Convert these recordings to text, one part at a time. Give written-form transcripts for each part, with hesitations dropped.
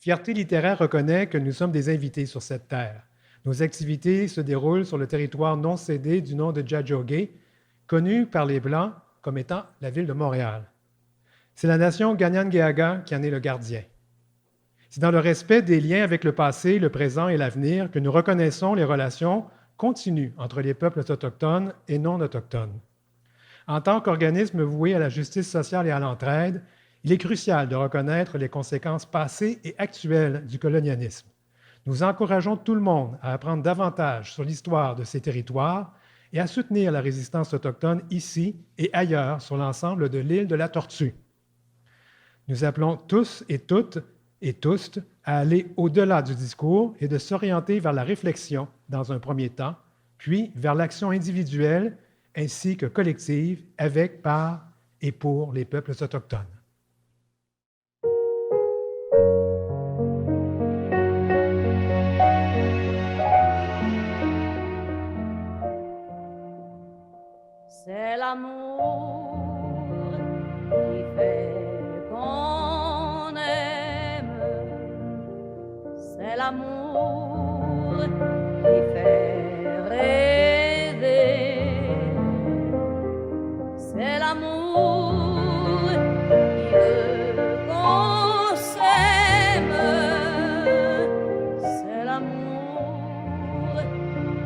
Fierté littéraire reconnaît que nous sommes des invités sur cette terre. Nos activités se déroulent sur le territoire non cédé du nom de Tjadjogé, connu par les Blancs comme étant la ville de Montréal. C'est la nation Ganyan-Gehaga qui en est le gardien. C'est dans le respect des liens avec le passé, le présent et l'avenir que nous reconnaissons les relations continues entre les peuples autochtones et non autochtones. En tant qu'organisme voué à la justice sociale et à l'entraide, il est crucial de reconnaître les conséquences passées et actuelles du colonialisme. Nous encourageons tout le monde à apprendre davantage sur l'histoire de ces territoires et à soutenir la résistance autochtone ici et ailleurs sur l'ensemble de l'île de la Tortue. Nous appelons tous et toutes et tous à aller au-delà du discours et de s'orienter vers la réflexion dans un premier temps, puis vers l'action individuelle ainsi que collective avec, par et pour les peuples autochtones. C'est l'amour qui fait qu'on aime. C'est l'amour qui fait rêver. C'est l'amour qui veut qu'on s'aime. C'est l'amour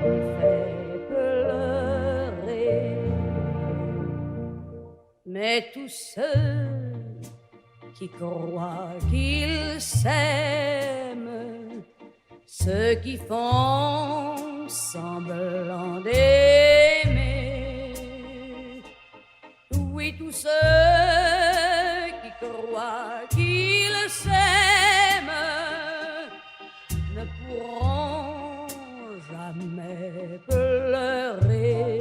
qui fait pleurer. Mais tous ceux qui croient qu'ils s'aiment, ceux qui font semblant d'aimer, oui, tous ceux qui croient qu'ils s'aiment ne pourront jamais pleurer.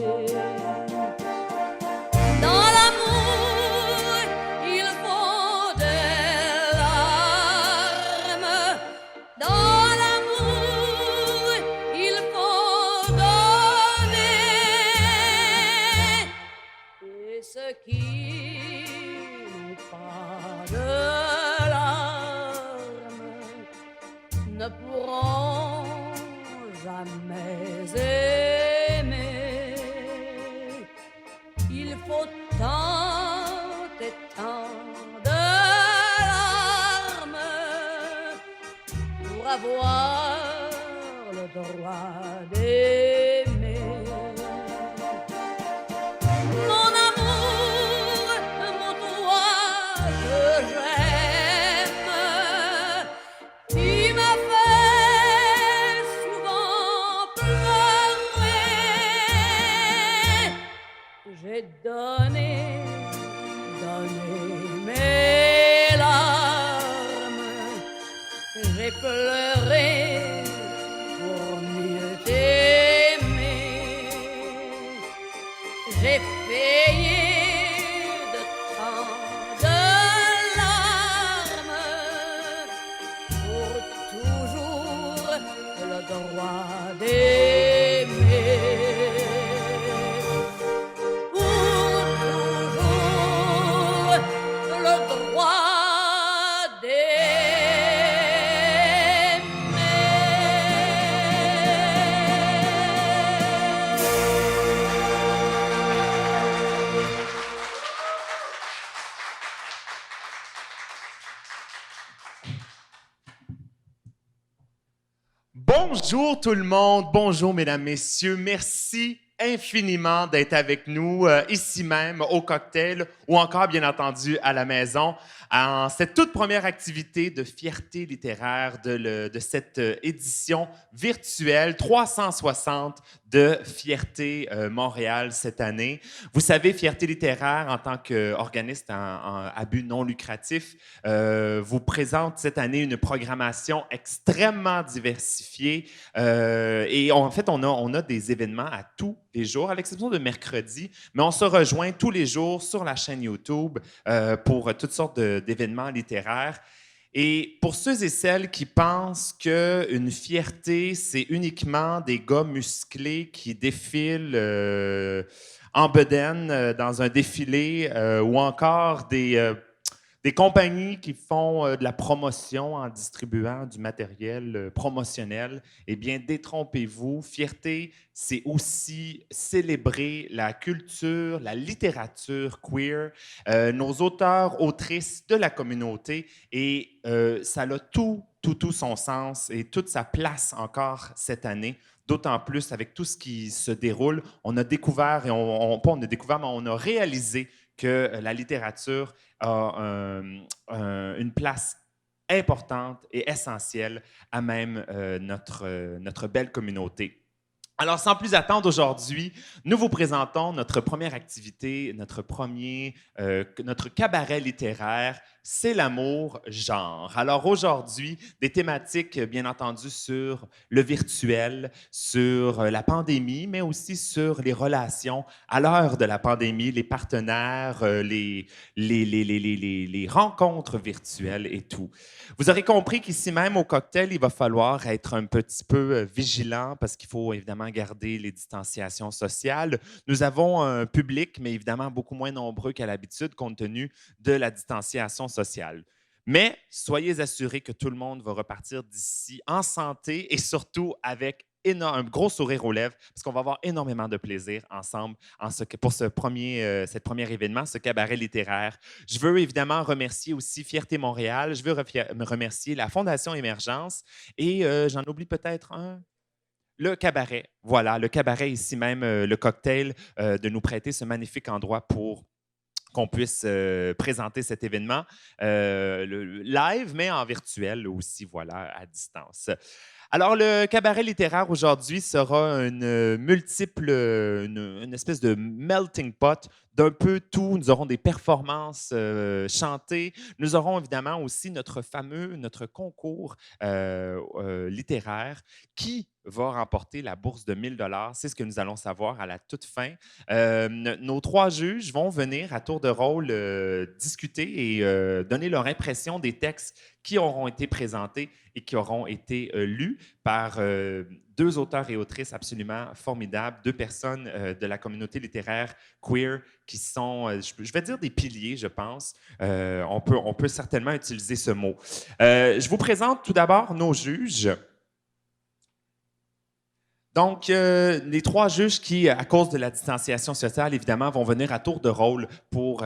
Dans l'amour, il faut des larmes. Dans l'amour, il faut donner. Et ceux qui n'ont pas de larmes ne pourront jamais aimer. Il faut tant et tant de larmes pour avoir le droit d'aimer. Mon amour, mon toi que j'aime, tu m'as fait souvent pleurer. J'ai donné mes larmes, j'ai pleuré pour mieux t'aimer. J'ai payé de tant de larmes pour toujours le droit d'aimer. Bonjour tout le monde, bonjour mesdames, messieurs, merci infiniment d'être avec nous ici même au cocktail ou encore bien entendu à la maison en cette toute première activité de fierté littéraire de cette édition virtuelle 360 de Fierté Montréal cette année. Vous savez, Fierté littéraire en tant qu'organisme à but non lucratif vous présente cette année une programmation extrêmement diversifiée et en fait on a des événements à tous les jours, à l'exception de mercredi, mais on se rejoint tous les jours sur la chaîne YouTube pour toutes sortes d'événements littéraires. Et pour ceux et celles qui pensent qu'une fierté, c'est uniquement des gars musclés qui défilent en bedaine dans un défilé ou encore des Des compagnies qui font de la promotion en distribuant du matériel promotionnel. Eh bien, détrompez-vous. Fierté, c'est aussi célébrer la culture, la littérature queer, nos auteurs, autrices de la communauté. Et ça a tout son sens et toute sa place encore cette année. D'autant plus avec tout ce qui se déroule. On a découvert, et pas on a découvert, mais on a réalisé que la littérature a une place importante et essentielle à même notre belle communauté. Alors, sans plus attendre, aujourd'hui, nous vous présentons notre première activité, notre cabaret littéraire, c'est l'amour genre. Alors aujourd'hui, des thématiques, bien entendu, sur le virtuel, sur la pandémie, mais aussi sur les relations à l'heure de la pandémie, les partenaires, les rencontres virtuelles et tout. Vous aurez compris qu'ici même au cocktail, il va falloir être un petit peu vigilant parce qu'il faut évidemment garder les distanciations sociales. Nous avons un public, mais évidemment beaucoup moins nombreux qu'à l'habitude compte tenu de la distanciation sociale. Mais soyez assurés que tout le monde va repartir d'ici en santé et surtout avec un gros sourire aux lèvres parce qu'on va avoir énormément de plaisir ensemble pour cet premier événement, ce cabaret littéraire. Je veux évidemment remercier aussi Fierté Montréal. Je veux remercier la Fondation Émergence et j'en oublie peut-être un. Le cabaret, voilà, le cabaret ici même, le cocktail, de nous prêter ce magnifique endroit pour qu'on puisse présenter cet événement live, mais en virtuel aussi, voilà, à distance. Alors, le cabaret littéraire aujourd'hui sera une espèce de melting pot d'un peu tout. Nous aurons des performances chantées. Nous aurons évidemment aussi notre concours littéraire qui va remporter la bourse de 1 000 $. C'est ce que nous allons savoir à la toute fin. Nos 3 juges vont venir à tour de rôle discuter et donner leur impression des textes qui auront été présentés et qui auront été lus par 2 auteurs et autrices absolument formidables, 2 personnes de la communauté littéraire queer qui sont, je vais dire des piliers, je pense. On peut certainement utiliser ce mot. Je vous présente tout d'abord nos juges. Donc, les 3 juges qui, à cause de la distanciation sociale, évidemment, vont venir à tour de rôle pour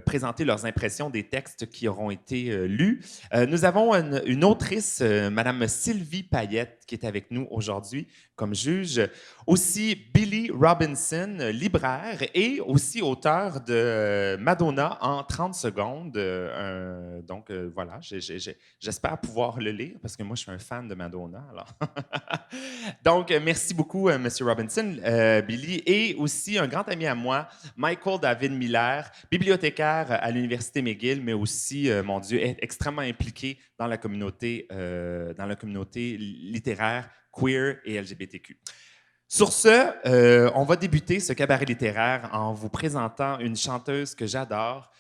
présenter leurs impressions des textes qui auront été lus. Nous avons une autrice, Madame Sylvie Payette, qui est avec nous aujourd'hui comme juge. Aussi, Billy Robinson, libraire et aussi auteur de Madonna en 30 secondes. Donc, voilà, j'espère pouvoir le lire parce que moi, je suis un fan de Madonna. Alors. Donc, merci beaucoup, M. Robinson, Billy, et aussi un grand ami à moi, Michael David Miller, bibliothécaire à l'Université McGill, mais aussi, mon Dieu, extrêmement impliqué dans la communauté littéraire, queer et LGBTQ. Sur ce, on va débuter ce cabaret littéraire en vous présentant une chanteuse que j'adore.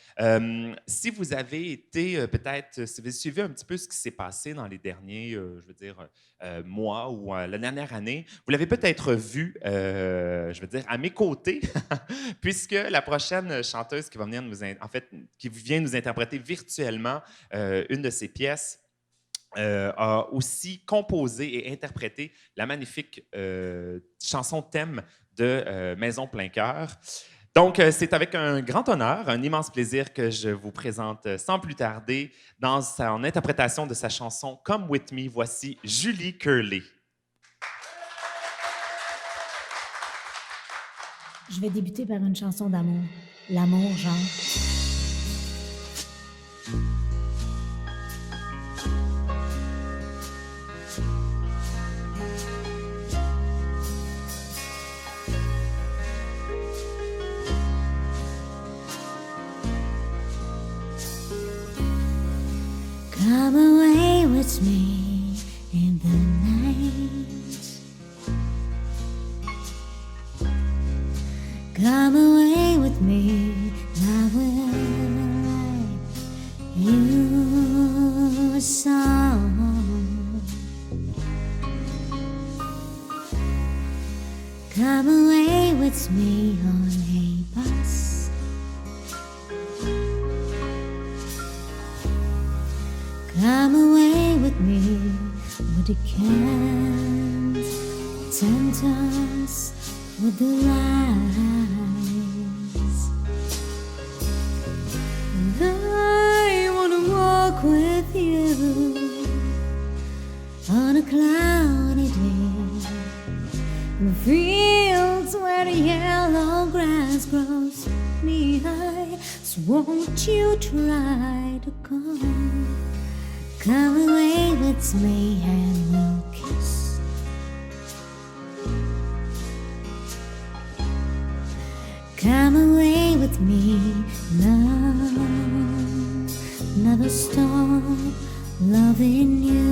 Si vous avez été peut-être, si vous avez suivi un petit peu ce qui s'est passé dans les derniers, mois ou la dernière année, vous l'avez peut-être vu, à mes côtés, puisque la prochaine chanteuse qui va venir qui vient nous interpréter virtuellement une de ses pièces, a aussi composé et interprété la magnifique chanson thème de Maison plein cœur. Donc, c'est avec un grand honneur, un immense plaisir que je vous présente sans plus tarder dans son interprétation de sa chanson « Come With Me ». Voici Julie Curley. Je vais débuter par une chanson d'amour. L'amour, genre. Come away with me in the night. Come away with me, I will write you a song. Come away with me on a bus. can't tempt us with the lies. And I wanna walk with you on a cloudy day, in fields where the yellow grass grows knee high. So won't you try to come away with me and we'll kiss. Come away with me now. Never stop loving you.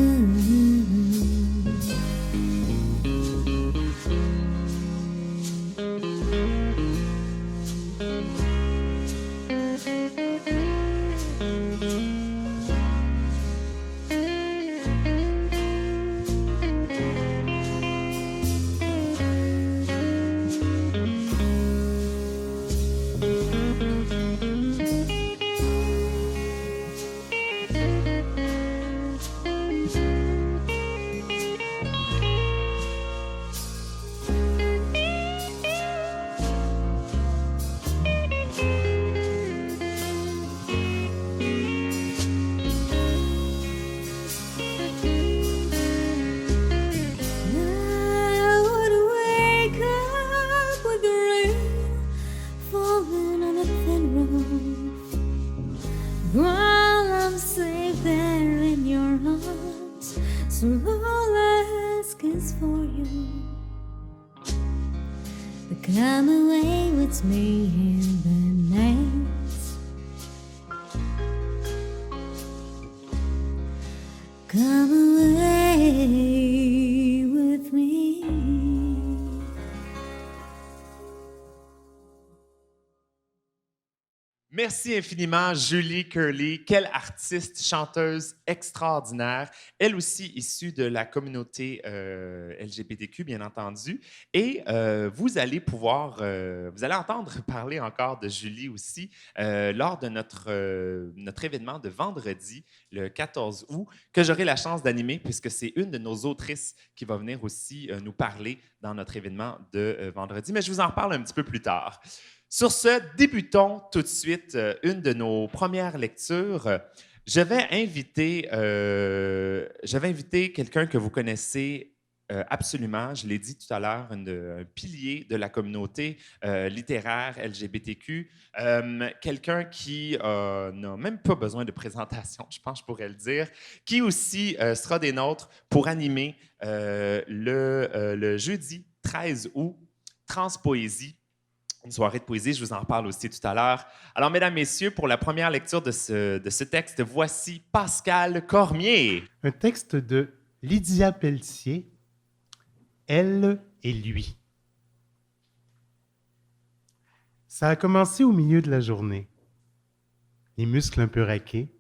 So all I ask is for you to come away with me in the night. Come away with me. Merci infiniment, Julie Curley. Quelle artiste, chanteuse extraordinaire. Elle aussi issue de la communauté LGBTQ, bien entendu. Et vous allez pouvoir, vous allez entendre parler encore de Julie aussi lors de notre événement de vendredi, le 14 août, que j'aurai la chance d'animer puisque c'est une de nos autrices qui va venir aussi nous parler dans notre événement de vendredi. Mais je vous en reparle un petit peu plus tard. Sur ce, débutons tout de suite une de nos premières lectures. Je vais inviter quelqu'un que vous connaissez absolument, je l'ai dit tout à l'heure, un pilier de la communauté littéraire LGBTQ, quelqu'un qui n'a même pas besoin de présentation, je pense que je pourrais le dire, qui aussi sera des nôtres pour animer le jeudi 13 août, Transpoésie. Une soirée de poésie, je vous en parle aussi tout à l'heure. Alors, mesdames, messieurs, pour la première lecture de ce texte, voici Pascal Cormier. Un texte de Lydia Pelletier, Elle et lui. Ça a commencé au milieu de la journée. Les muscles un peu raqués,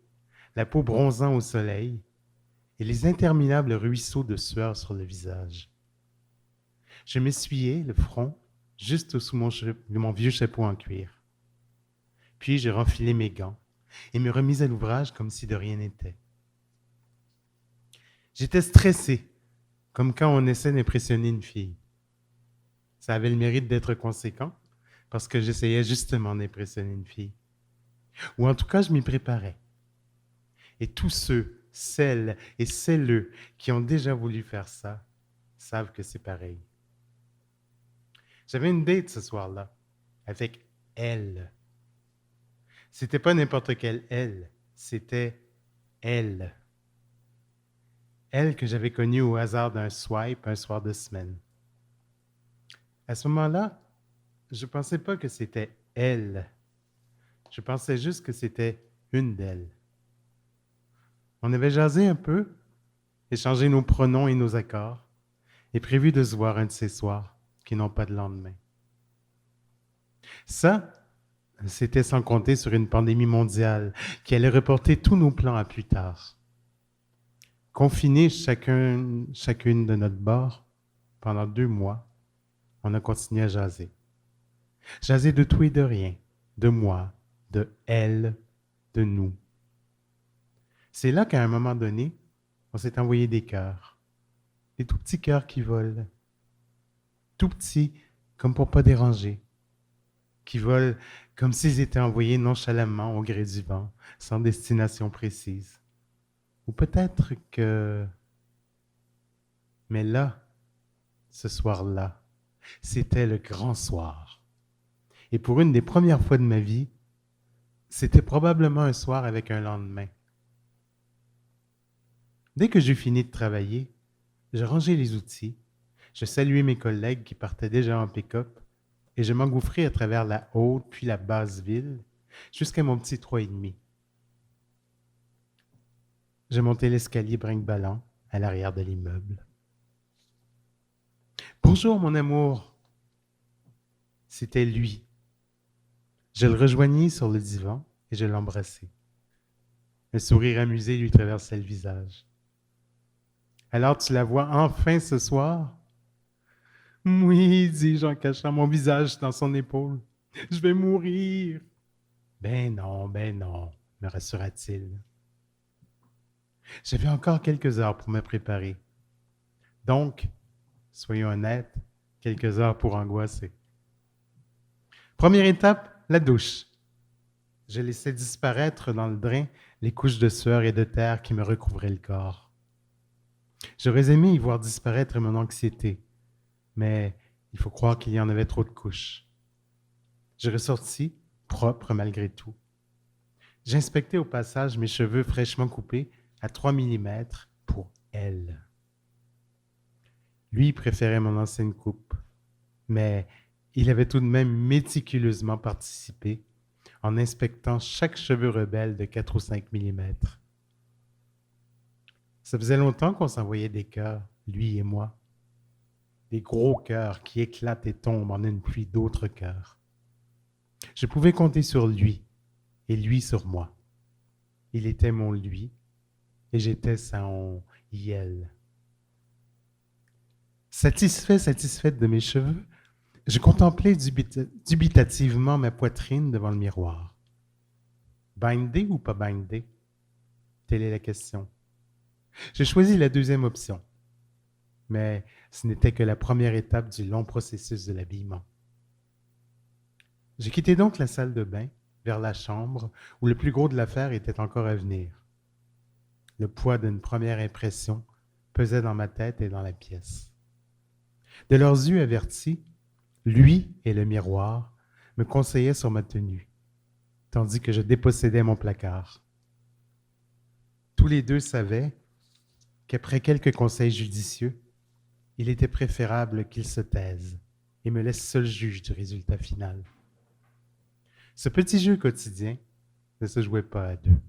la peau bronzant au soleil et les interminables ruisseaux de sueur sur le visage. Je m'essuyais le front juste sous mon vieux chapeau en cuir. Puis j'ai renfilé mes gants et me remis à l'ouvrage comme si de rien n'était. J'étais stressé, comme quand on essaie d'impressionner une fille. Ça avait le mérite d'être conséquent, parce que j'essayais justement d'impressionner une fille. Ou en tout cas, je m'y préparais. Et tous ceux, celles et celles qui ont déjà voulu faire ça savent que c'est pareil. J'avais une date ce soir-là, avec elle. C'était pas n'importe quelle elle, c'était elle. Elle que j'avais connue au hasard d'un swipe un soir de semaine. À ce moment-là, je pensais pas que c'était elle. Je pensais juste que c'était une d'elles. On avait jasé un peu, échangé nos pronoms et nos accords, et prévu de se voir un de ces soirs qui n'ont pas de lendemain. Ça, c'était sans compter sur une pandémie mondiale qui allait reporter tous nos plans à plus tard. Confinés chacune de notre bord, pendant 2 mois, on a continué à jaser. Jaser de tout et de rien, de moi, de elle, de nous. C'est là qu'à un moment donné, on s'est envoyé des cœurs. des tout petits cœurs qui volent. Tout petits, comme pour pas déranger. Qui volent comme s'ils étaient envoyés nonchalamment au gré du vent, sans destination précise. Ou peut-être que... Mais là, ce soir-là, c'était le grand soir. Et pour une des premières fois de ma vie, c'était probablement un soir avec un lendemain. Dès que j'eus fini de travailler, je rangeai les outils, je saluai mes collègues qui partaient déjà en pick-up et je m'engouffrai à travers la haute puis la basse ville jusqu'à mon petit 3,5. Je montai l'escalier brinque-ballant à l'arrière de l'immeuble. « Bonjour, mon amour !» C'était lui. Je le rejoignis sur le divan et je l'embrassai. Un sourire amusé lui traversait le visage. « Alors tu la vois enfin ce soir? »« Oui, dis-je en cachant mon visage dans son épaule. Je vais mourir. »« Ben non, me rassura-t-il. J'avais encore quelques heures pour me préparer. Donc, soyons honnêtes, quelques heures pour angoisser. Première étape, la douche. Je laissais disparaître dans le drain les couches de sueur et de terre qui me recouvraient le corps. J'aurais aimé y voir disparaître mon anxiété, mais il faut croire qu'il y en avait trop de couches. Je ressortis, propre malgré tout. J'inspectais au passage mes cheveux fraîchement coupés à 3 mm pour elle. Lui préférait mon ancienne coupe, mais il avait tout de même méticuleusement participé en inspectant chaque cheveu rebelle de 4 ou 5 mm. Ça faisait longtemps qu'on s'envoyait des cœurs, lui et moi. Des gros cœurs qui éclatent et tombent en une pluie d'autres cœurs. Je pouvais compter sur lui et lui sur moi. Il était mon lui et j'étais son yel. Satisfaite de mes cheveux, je contemplais dubitativement ma poitrine devant le miroir. Bindé ou pas bindé? Telle est la question. J'ai choisi la deuxième option, mais ce n'était que la première étape du long processus de l'habillement. J'ai quitté donc la salle de bain vers la chambre où le plus gros de l'affaire était encore à venir. Le poids d'une première impression pesait dans ma tête et dans la pièce. De leurs yeux avertis, lui et le miroir me conseillaient sur ma tenue, tandis que je dépossédais mon placard. Tous les deux savaient qu'après quelques conseils judicieux, il était préférable qu'ils se taisent et me laissent seul juge du résultat final. Ce petit jeu quotidien ne se jouait pas à deux.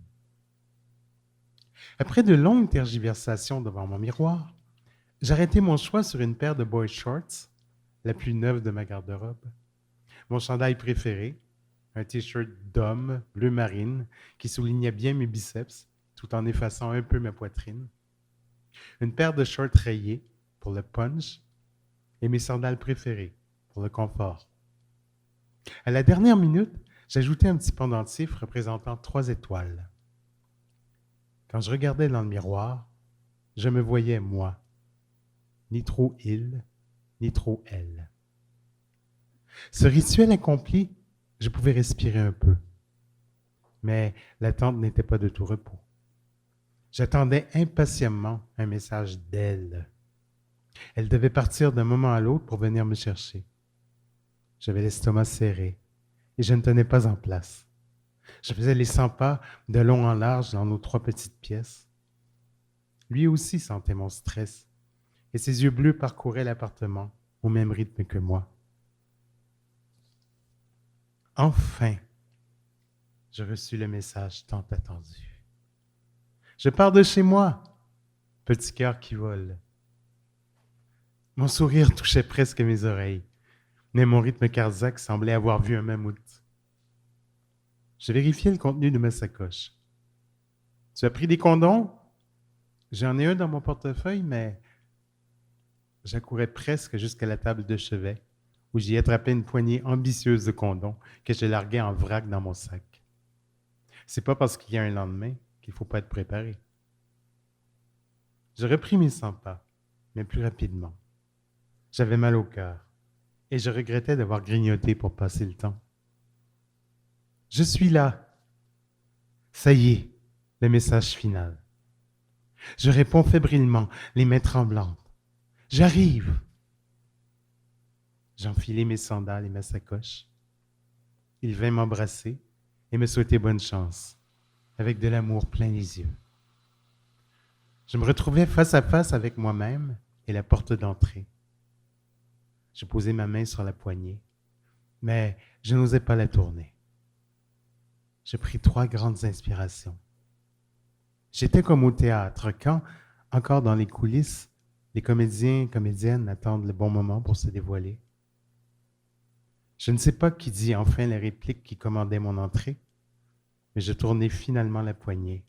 Après de longues tergiversations devant mon miroir, j'arrêtai mon choix sur une paire de boy shorts, la plus neuve de ma garde-robe, mon chandail préféré, un t-shirt d'homme bleu marine qui soulignait bien mes biceps tout en effaçant un peu ma poitrine, une paire de shorts rayés pour le punch et mes sandales préférées pour le confort. À la dernière minute, j'ajoutais un petit pendentif représentant 3 étoiles. Quand je regardais dans le miroir, je me voyais moi, ni trop il, ni trop elle. Ce rituel accompli, je pouvais respirer un peu, mais l'attente n'était pas de tout repos. J'attendais impatiemment un message d'elle. Elle devait partir d'un moment à l'autre pour venir me chercher. J'avais l'estomac serré et je ne tenais pas en place. Je faisais les 100 pas de long en large dans nos 3 petites pièces. Lui aussi sentait mon stress et ses yeux bleus parcouraient l'appartement au même rythme que moi. Enfin, je reçus le message tant attendu. Je pars de chez moi, petit cœur qui vole. Mon sourire touchait presque mes oreilles, mais mon rythme cardiaque semblait avoir vu un mammouth. Je vérifiai le contenu de ma sacoche. « Tu as pris des condoms? » J'en ai un dans mon portefeuille, mais j'accourais presque jusqu'à la table de chevet, où j'y attrapais une poignée ambitieuse de condoms que je larguais en vrac dans mon sac. C'est pas parce qu'il y a un lendemain qu'il ne faut pas être préparé. Je repris mes 100 pas, mais plus rapidement. J'avais mal au cœur et je regrettais d'avoir grignoté pour passer le temps. Je suis là. Ça y est, le message final. Je réponds fébrilement, les mains tremblantes. J'arrive. J'enfilai mes sandales et ma sacoche. Il vint m'embrasser et me souhaiter bonne chance, avec de l'amour plein les yeux. Je me retrouvais face à face avec moi-même et la porte d'entrée. Je posai ma main sur la poignée, mais je n'osais pas la tourner. Je pris 3 grandes inspirations. J'étais comme au théâtre, quand, encore dans les coulisses, les comédiens et comédiennes attendent le bon moment pour se dévoiler. Je ne sais pas qui dit enfin les répliques qui commandaient mon entrée, mais je tournai finalement la poignée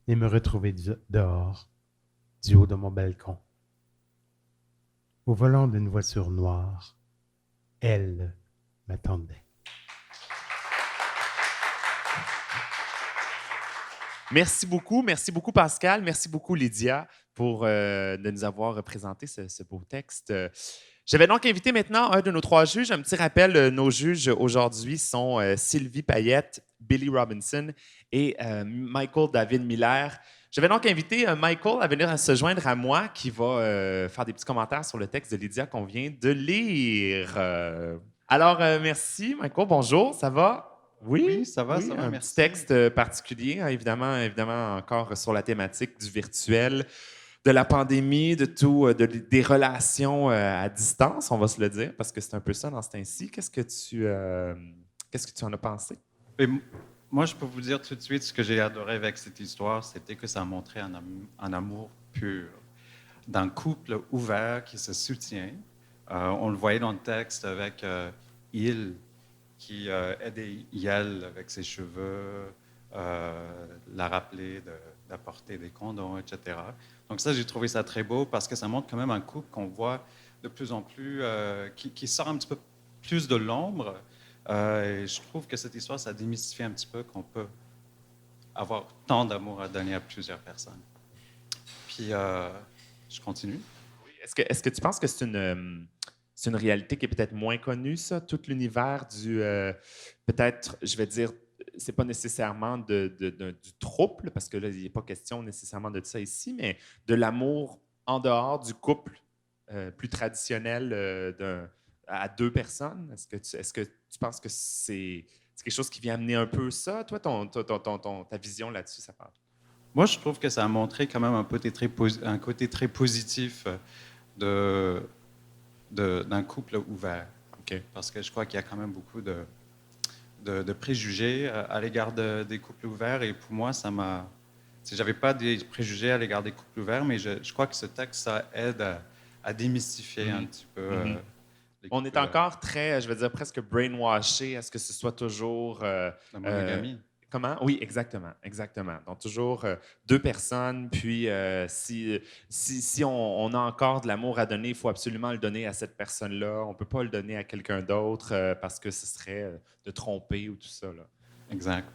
et me retrouvai dehors, du haut de mon balcon. Au volant d'une voiture noire, elle m'attendait. Merci beaucoup Pascal, merci beaucoup Lydia pour de nous avoir présenté ce beau texte. J'avais donc invité maintenant un de nos 3 juges. Un petit rappel, nos juges aujourd'hui sont Sylvie Payette, Billy Robinson et Michael David Miller. J'avais donc invité Michael à venir se joindre à moi qui va faire des petits commentaires sur le texte de Lydia qu'on vient de lire. Alors, merci Michael, bonjour, ça va? Oui, ça va, un merci. petit texte particulier, hein, évidemment encore sur la thématique du virtuel, de la pandémie, de tout, des relations à distance, on va se le dire, parce que c'est un peu ça dans ce temps-ci. Qu'est-ce que tu en as pensé? Et moi, je peux vous dire tout de suite ce que j'ai adoré avec cette histoire, c'était que ça montrait un amour pur, d'un couple ouvert qui se soutient. On le voyait dans le texte avec il qui aidait Yael avec ses cheveux, la rappeler d'apporter des condoms, etc. Donc ça, j'ai trouvé ça très beau parce que ça montre quand même un couple qu'on voit de plus en plus, qui sort un petit peu plus de l'ombre. Et je trouve que cette histoire, ça démystifie un petit peu qu'on peut avoir tant d'amour à donner à plusieurs personnes. Puis, je continue. Est-ce que tu penses que c'est une réalité qui est peut-être moins connue, ça, tout l'univers du... peut-être, je vais dire, c'est pas nécessairement du trouble, parce que là, il n'est pas question nécessairement de ça ici, mais de l'amour en dehors du couple plus traditionnel à 2 personnes. Est-ce que tu penses que c'est quelque chose qui vient amener un peu ça? Toi, ta vision là-dessus, ça parle? Moi, je trouve que ça a montré quand même un côté très positif d'un couple ouvert. Okay. Parce que je crois qu'il y a quand même beaucoup de préjugés à l'égard des couples ouverts. Et pour moi, ça m'a... J'avais pas des préjugés à l'égard des couples ouverts, mais je crois que ce texte, ça aide à démystifier un petit peu... On est encore très, je veux dire, presque brainwashé à ce que ce soit toujours... la monogamie. Comment? Oui, exactement. Donc, toujours 2 personnes, puis si on a encore de l'amour à donner, il faut absolument le donner à cette personne-là. On ne peut pas le donner à quelqu'un d'autre parce que ce serait de tromper ou tout ça. Là. Exact.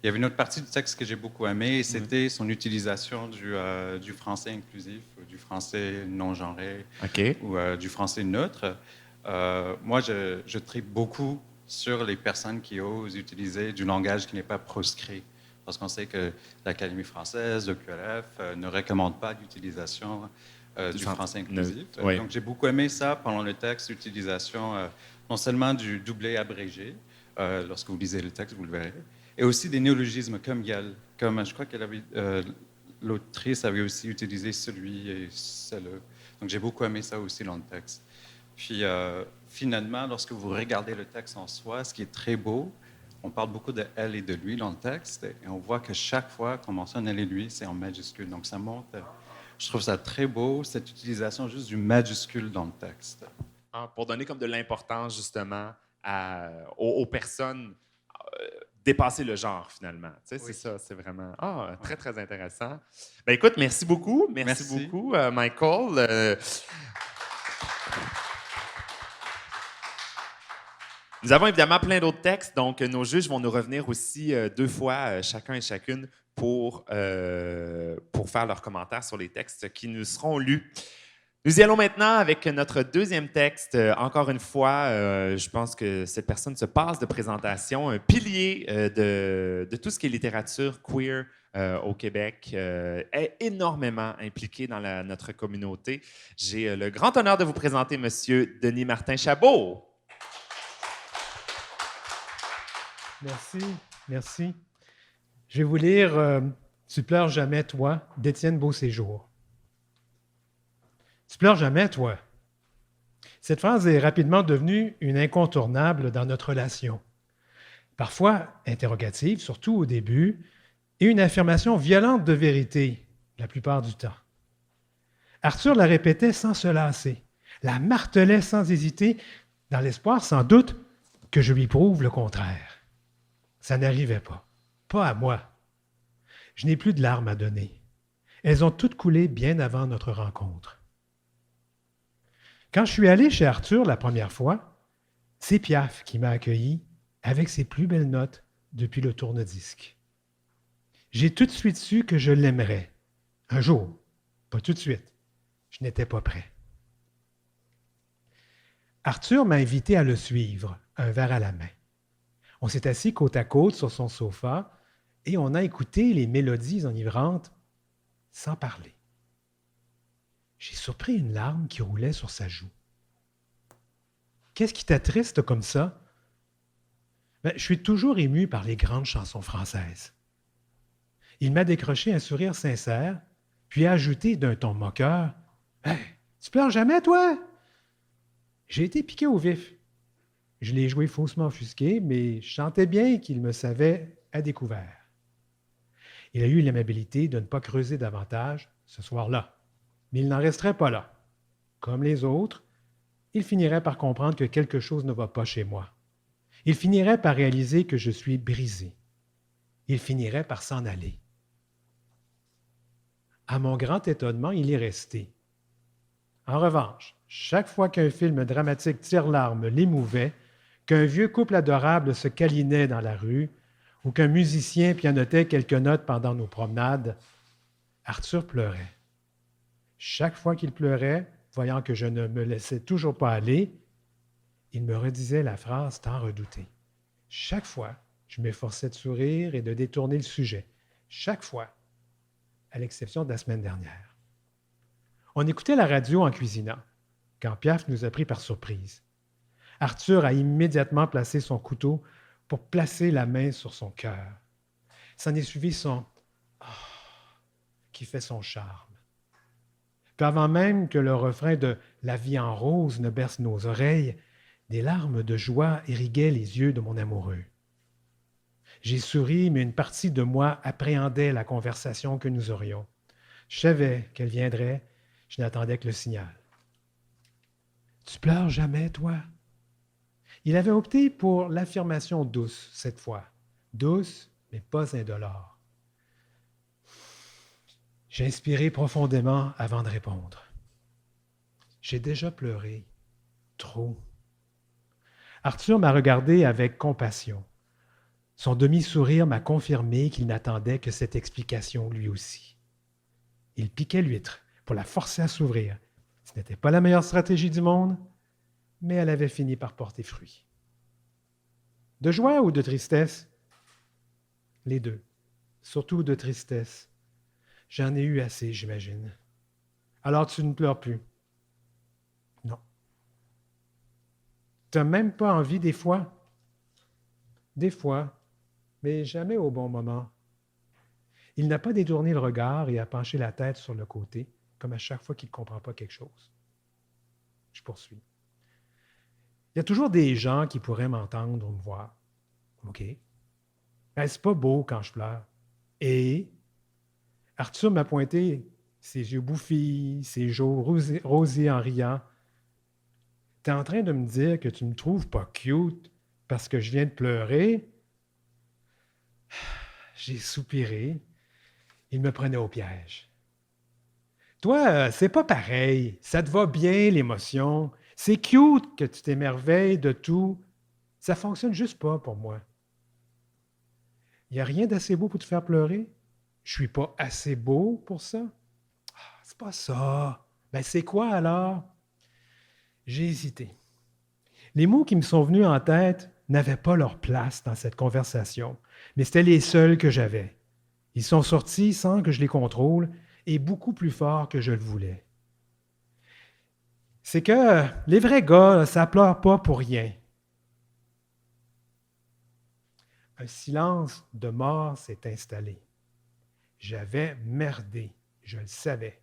Il y avait une autre partie du texte que j'ai beaucoup aimé, et c'était son utilisation du français inclusif, du français non-genré, okay. ou du français neutre. Moi, je tripe beaucoup sur les personnes qui osent utiliser du langage qui n'est pas proscrit. Parce qu'on sait que l'Académie française, le QLF, ne recommande pas l'utilisation du français inclusif. Oui. Donc, j'ai beaucoup aimé ça pendant le texte, l'utilisation non seulement du doublé abrégé, lorsque vous lisez le texte, vous le verrez, et aussi des néologismes comme Yael. Comme je crois qu'elle avait... l'autrice avait aussi utilisé celui et celle. Donc, j'ai beaucoup aimé ça aussi dans le texte. Puis, finalement, lorsque vous regardez le texte en soi, ce qui est très beau, on parle beaucoup de elle et de lui dans le texte, et on voit que chaque fois qu'on mentionne elle et lui, c'est en majuscule. Donc, ça montre, je trouve ça très beau, cette utilisation juste du majuscule dans le texte. Pour donner comme de l'importance, justement, aux personnes, dépasser le genre, finalement. Tu sais, oui. C'est ça, c'est vraiment très, très intéressant. Ben, écoute, merci beaucoup. Merci beaucoup, Michael. Nous avons évidemment plein d'autres textes, donc nos juges vont nous revenir aussi 2 fois, chacun et chacune, pour faire leurs commentaires sur les textes qui nous seront lus. Nous y allons maintenant avec notre deuxième texte. Encore une fois, je pense que cette personne se passe de présentation, un pilier de tout ce qui est littérature queer au Québec, est énormément impliqué dans notre communauté. J'ai le grand honneur de vous présenter M. Denis Martin Chabot. Merci, merci. Je vais vous lire Tu pleures jamais, toi, d'Étienne Beauséjour. Tu pleures jamais, toi. Cette phrase est rapidement devenue une incontournable dans notre relation. Parfois interrogative, surtout au début, et une affirmation violente de vérité la plupart du temps. Arthur la répétait sans se lasser, la martelait sans hésiter, dans l'espoir sans doute que je lui prouve le contraire. Ça n'arrivait pas à moi. Je n'ai plus de larmes à donner. Elles ont toutes coulé bien avant notre rencontre. Quand je suis allé chez Arthur la première fois, c'est Piaf qui m'a accueilli avec ses plus belles notes depuis le tourne-disque. J'ai tout de suite su que je l'aimerais. Un jour, pas tout de suite. Je n'étais pas prêt. Arthur m'a invité à le suivre, un verre à la main. On s'est assis côte à côte sur son sofa et on a écouté les mélodies enivrantes sans parler. J'ai surpris une larme qui roulait sur sa joue. Qu'est-ce qui t'attriste comme ça? Je suis toujours ému par les grandes chansons françaises. Il m'a décroché un sourire sincère, puis a ajouté d'un ton moqueur « Hey, tu pleures jamais, toi? » J'ai été piqué au vif. Je l'ai joué faussement offusqué, mais je sentais bien qu'il me savait à découvert. Il a eu l'amabilité de ne pas creuser davantage ce soir-là. Mais il n'en resterait pas là. Comme les autres, il finirait par comprendre que quelque chose ne va pas chez moi. Il finirait par réaliser que je suis brisé. Il finirait par s'en aller. À mon grand étonnement, il est resté. En revanche, chaque fois qu'un film dramatique tire-larme l'émouvait, qu'un vieux couple adorable se câlinait dans la rue, ou qu'un musicien pianotait quelques notes pendant nos promenades, Arthur pleurait. Chaque fois qu'il pleurait, voyant que je ne me laissais toujours pas aller, il me redisait la phrase tant redoutée. Chaque fois, je m'efforçais de sourire et de détourner le sujet. Chaque fois, à l'exception de la semaine dernière. On écoutait la radio en cuisinant, quand Piaf nous a pris par surprise. Arthur a immédiatement placé son couteau pour placer la main sur son cœur. S'en est suivi son « ah » qui fait son charme. Puis avant même que le refrain de « La vie en rose » ne berce nos oreilles, des larmes de joie irriguaient les yeux de mon amoureux. J'ai souri, mais une partie de moi appréhendait la conversation que nous aurions. Je savais qu'elle viendrait, je n'attendais que le signal. « Tu pleures jamais, toi? » Il avait opté pour l'affirmation douce, cette fois. Douce, mais pas indolore. J'ai inspiré profondément avant de répondre. J'ai déjà pleuré. Trop. Arthur m'a regardé avec compassion. Son demi-sourire m'a confirmé qu'il n'attendait que cette explication lui aussi. Il piquait l'huître pour la forcer à s'ouvrir. Ce n'était pas la meilleure stratégie du monde, mais elle avait fini par porter fruit. De joie ou de tristesse? Les deux. Surtout de tristesse. J'en ai eu assez, j'imagine. Alors tu ne pleures plus? Non. Tu n'as même pas envie des fois? Des fois, mais jamais au bon moment. Il n'a pas détourné le regard et a penché la tête sur le côté, comme à chaque fois qu'il ne comprend pas quelque chose. Je poursuis. Il y a toujours des gens qui pourraient m'entendre ou me voir. OK. Ben, c'est pas beau quand je pleure. Et Arthur m'a pointé ses yeux bouffis, ses joues rosés en riant. « T'es en train de me dire que tu me trouves pas cute parce que je viens de pleurer? » J'ai soupiré. Il me prenait au piège. « Toi, c'est pas pareil. Ça te va bien, l'émotion. C'est cute que tu t'émerveilles de tout. Ça fonctionne juste pas pour moi. Il n'y a rien d'assez beau pour te faire pleurer? Je suis pas assez beau pour ça? Ah, c'est pas ça. Ben, c'est quoi alors? J'ai hésité. Les mots qui me sont venus en tête n'avaient pas leur place dans cette conversation, mais c'était les seuls que j'avais. Ils sont sortis sans que je les contrôle et beaucoup plus fort que je le voulais. C'est que les vrais gars, là, ça pleure pas pour rien. Un silence de mort s'est installé. J'avais merdé, je le savais.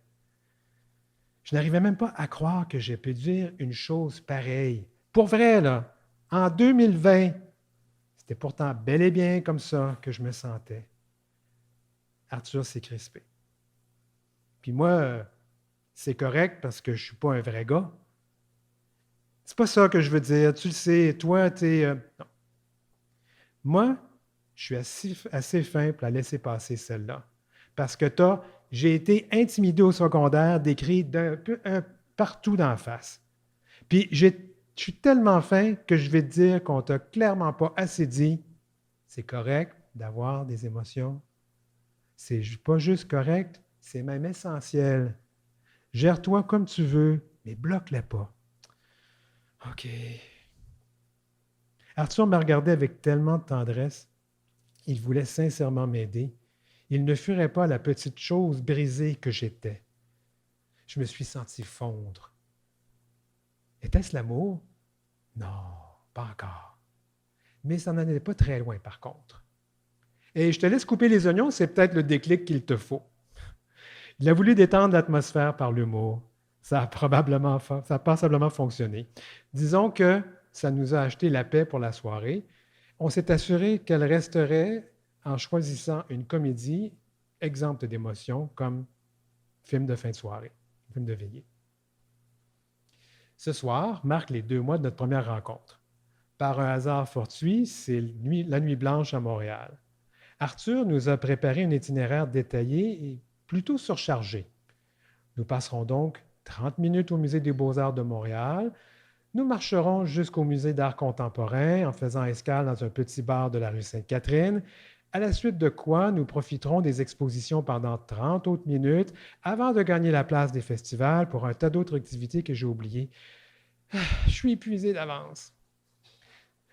Je n'arrivais même pas à croire que j'ai pu dire une chose pareille. Pour vrai, là, en 2020, c'était pourtant bel et bien comme ça que je me sentais. Arthur s'est crispé. Puis moi, c'est correct parce que je ne suis pas un vrai gars. C'est pas ça que je veux dire. Tu le sais, toi, t'es... Non. Moi, je suis assez fin pour la laisser passer celle-là. Parce que j'ai été intimidé au secondaire, décrit partout d'en face. Puis je suis tellement fin que je vais te dire qu'on t'a clairement pas assez dit c'est correct d'avoir des émotions. C'est pas juste correct, c'est même essentiel. Gère-toi comme tu veux, mais bloque-les pas. OK. Arthur me regardait avec tellement de tendresse. Il voulait sincèrement m'aider. Il ne fuirait pas la petite chose brisée que j'étais. Je me suis senti fondre. Était-ce l'amour? Non, pas encore. Mais ça n'en est pas très loin, par contre. Et je te laisse couper les oignons, c'est peut-être le déclic qu'il te faut. Il a voulu détendre l'atmosphère par l'humour. Ça a passablement fonctionné. Disons que ça nous a acheté la paix pour la soirée. On s'est assuré qu'elle resterait en choisissant une comédie exempte d'émotion comme film de fin de soirée, film de veillée. Ce soir marque les 2 mois de notre première rencontre. Par un hasard fortuit, c'est la nuit blanche à Montréal. Arthur nous a préparé un itinéraire détaillé et plutôt surchargé. Nous passerons donc 30 minutes au Musée des beaux-arts de Montréal. Nous marcherons jusqu'au Musée d'art contemporain en faisant escale dans un petit bar de la rue Sainte-Catherine, à la suite de quoi nous profiterons des expositions pendant 30 autres minutes avant de gagner la place des festivals pour un tas d'autres activités que j'ai oubliées. Je suis épuisé d'avance.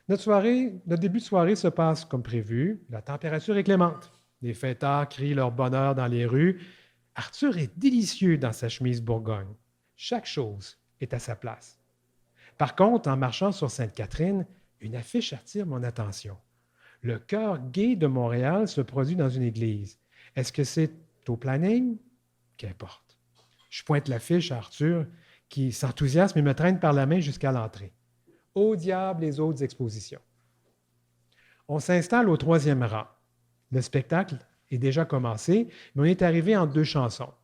Notre début de soirée se passe comme prévu. La température est clémente. Les fêtards crient leur bonheur dans les rues. Arthur est délicieux dans sa chemise Bourgogne. Chaque chose est à sa place. Par contre, en marchant sur Sainte-Catherine, une affiche attire mon attention. Le chœur gay de Montréal se produit dans une église. Est-ce que c'est au planning? Qu'importe. Je pointe l'affiche à Arthur, qui s'enthousiasme et me traîne par la main jusqu'à l'entrée. Au diable les autres expositions. On s'installe au 3e rang. Le spectacle est déjà commencé, mais on est arrivé en 2 chansons.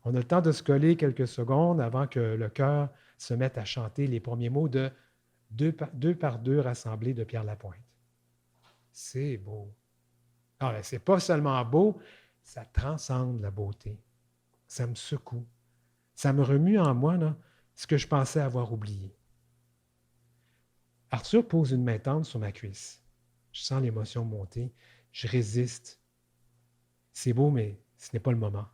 On a le temps de se coller quelques secondes avant que le chœur se mette à chanter les premiers mots de deux par deux rassemblés de Pierre Lapointe. C'est beau. Ah, mais c'est pas seulement beau, ça transcende la beauté. Ça me secoue. Ça me remue en moi là, ce que je pensais avoir oublié. Arthur pose une main tendre sur ma cuisse. Je sens l'émotion monter. Je résiste. C'est beau, mais ce n'est pas le moment.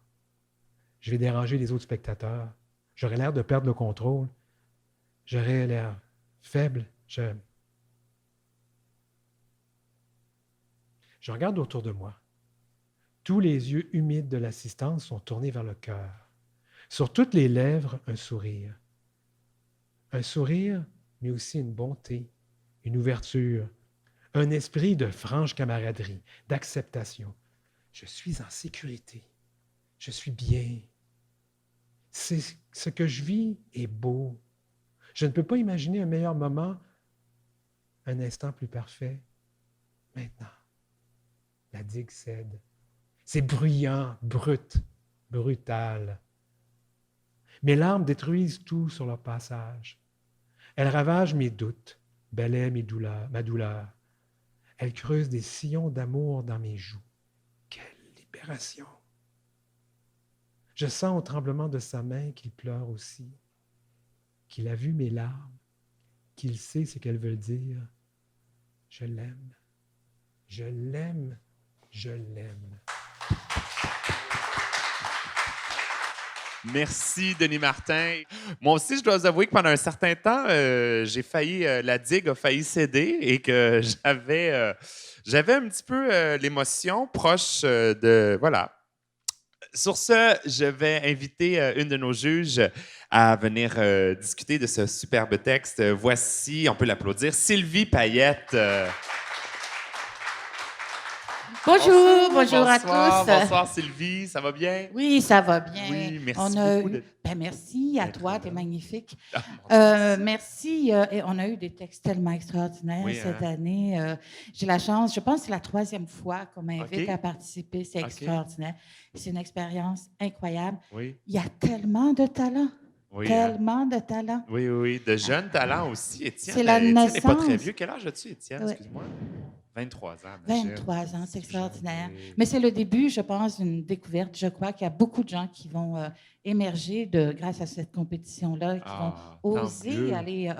Je vais déranger les autres spectateurs. J'aurais l'air de perdre le contrôle. J'aurais l'air faible. Je regarde autour de moi. Tous les yeux humides de l'assistance sont tournés vers le cœur. Sur toutes les lèvres, un sourire. Un sourire, mais aussi une bonté, une ouverture, un esprit de franche camaraderie, d'acceptation. Je suis en sécurité. Je suis bien. Ce que je vis est beau. Je ne peux pas imaginer un meilleur moment, un instant plus parfait. Maintenant, la digue cède. C'est bruyant, brut, brutal. Mes larmes détruisent tout sur leur passage. Elles ravagent mes doutes, balaient ma douleur. Elles creusent des sillons d'amour dans mes joues. Quelle libération! Je sens au tremblement de sa main qu'il pleure aussi, qu'il a vu mes larmes, qu'il sait ce qu'elles veulent dire. Je l'aime, je l'aime, je l'aime. Merci, Denis Martin. Moi aussi, je dois vous avouer que pendant un certain temps, la digue a failli céder et que j'avais un petit peu l'émotion proche voilà. Sur ce, je vais inviter une de nos juges à venir discuter de ce superbe texte. Voici, on peut l'applaudir, Sylvie Payette. Bonjour, bonjour à Bonsoir, tous. bonsoir Sylvie, ça va bien? Oui, ça va bien. Oui, merci On a beaucoup eu- d'être- merci à d'être toi, là. tu es magnifique. Ah, mon Dieu, Merci. Et on a eu des textes tellement extraordinaires Oui, cette hein? année. J'ai la chance, je pense que c'est la 3e fois qu'on m'invite OK. à participer. C'est OK. extraordinaire. C'est une expérience incroyable. Oui, Il y a tellement de talent. oui, hein? Tellement de talent. Oui, oui, oui. De jeunes talents aussi. Étienne, C'est la Étienne n'est pas très naissance. vieux. Quel âge as-tu, Étienne? Ouais. Excuse-moi. 23 ans. imagine. 23 ans, c'est extraordinaire. Oui. Mais c'est le début, je pense, d'une découverte. Je crois qu'il y a beaucoup de gens qui vont émerger grâce à cette compétition-là, qui Ah, vont tant oser mieux. aller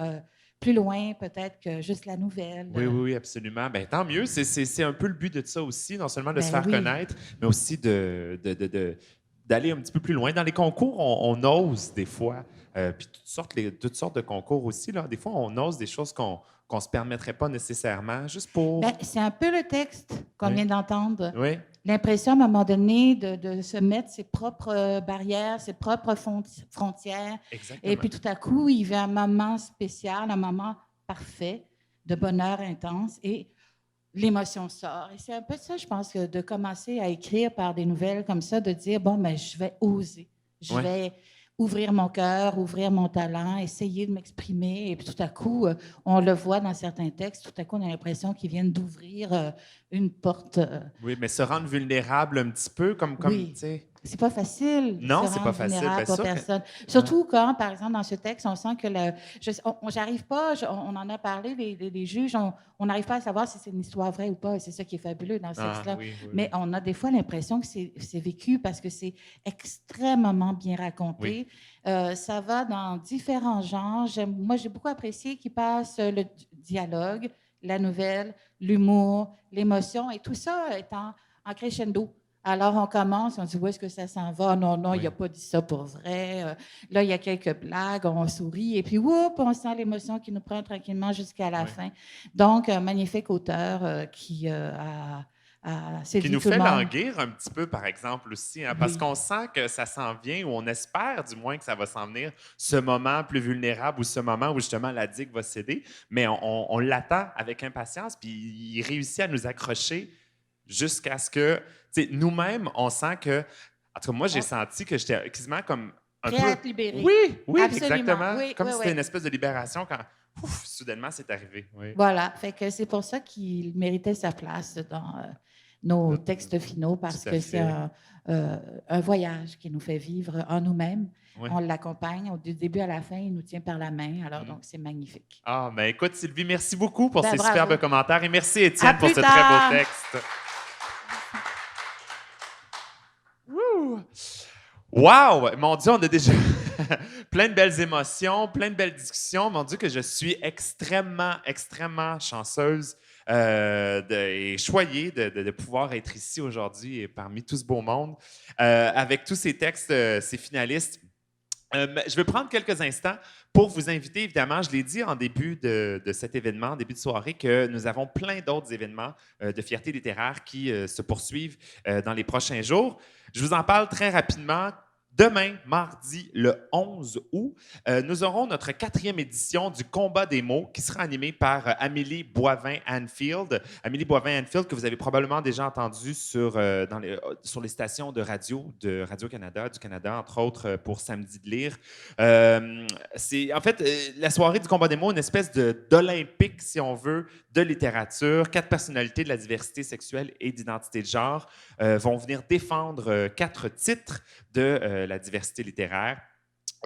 plus loin, peut-être que juste la nouvelle. Oui, oui, oui, absolument. Ben, tant mieux. C'est un peu le but de ça aussi, non seulement de se Ben faire oui. connaître, mais aussi d'aller un petit peu plus loin. Dans les concours, on ose des fois, puis toutes sortes de concours aussi. Là. Des fois, on ose des choses qu'on ne se permettrait pas nécessairement, juste pour... Ben, c'est un peu le texte qu'on Oui. vient d'entendre. Oui, L'impression, à un moment donné, de se mettre ses propres barrières, ses propres frontières. exactement. Et puis tout à coup, il vient un moment spécial, un moment parfait de bonheur intense et l'émotion sort. Et c'est un peu ça, je pense, que de commencer à écrire par des nouvelles comme ça, de dire, bon, ben, je vais oser, je Ouais. vais ouvrir mon cœur, ouvrir mon talent, essayer de m'exprimer. Et puis tout à coup, on le voit dans certains textes, tout à coup, on a l'impression qu'ils viennent d'ouvrir une porte. Oui, mais se rendre vulnérable un petit peu, comme Oui. tu sais... C'est pas facile. de Non, se c'est rendre pas facile. vulnérable Ben, aux ça, personnes. Surtout quand, par exemple, dans ce texte, on sent que j'arrive pas, on en a parlé, les juges, on n'arrive pas à savoir si c'est une histoire vraie ou pas. Et c'est ça qui est fabuleux dans ce Ah, texte-là. oui, oui, Mais on a des fois l'impression que c'est vécu parce que c'est extrêmement bien raconté. Ça va dans différents genres. Moi, j'ai beaucoup apprécié qu'il passe le dialogue, la nouvelle, l'humour, l'émotion, et tout ça étant en crescendo. Alors, on commence, on dit où est-ce que ça s'en va? Non, non, il n'a pas dit ça pour vrai. Là, il y a quelques blagues, on sourit, et puis, whoop, on sent l'émotion qui nous prend tranquillement jusqu'à la Oui. fin. Donc, un magnifique auteur qui a séduit Qui nous tout fait le monde. languir un petit peu, par exemple, aussi, hein, parce Oui. qu'on sent que ça s'en vient, ou on espère du moins que ça va s'en venir, ce moment plus vulnérable ou ce moment où justement la digue va céder, mais on l'attend avec impatience, puis il réussit à nous accrocher jusqu'à ce que, tu sais, nous-mêmes, on sent que, en tout cas, moi, j'ai senti que j'étais quasiment comme un Prêt à peu... être libéré. Oui, oui, Absolument. exactement. Oui, Comme oui, si c'était oui. une espèce de libération quand, ouf, soudainement, c'est arrivé. Oui. Voilà, fait que c'est pour ça qu'il méritait sa place dans nos textes finaux, parce Tout à que fait. c'est un voyage qui nous fait vivre en nous-mêmes. Oui. On l'accompagne du début à la fin, il nous tient par la main, alors Mm. donc c'est magnifique. Ah, ben écoute, Sylvie, merci beaucoup pour Ben, ces bravo. superbes commentaires et merci, Étienne, À pour plus ce tard. très beau texte. Wouh! Wow! Mon Dieu, on a déjà plein de belles émotions, plein de belles discussions. Mon Dieu, que je suis extrêmement, extrêmement chanceuse et choyée de pouvoir être ici aujourd'hui et parmi tout ce beau monde avec tous ces textes, ces finalistes. Je vais prendre quelques instants pour vous inviter, évidemment, je l'ai dit en début de cet événement, en début de soirée, que nous avons plein d'autres événements de fierté littéraire qui se poursuivent dans les prochains jours. Je vous en parle très rapidement. Demain, mardi, le 11 août, nous aurons notre 4e édition du Combat des mots qui sera animée par Amélie Boivin-Anfield. Amélie Boivin-Anfield, que vous avez probablement déjà entendu sur les stations de Radio-Canada, du Canada, entre autres, pour Samedi de lire. C'est en fait la soirée du Combat des mots, une espèce d'olympique, si on veut, de littérature. 4 personnalités de la diversité sexuelle et d'identité de genre vont venir défendre 4 titres de la diversité littéraire.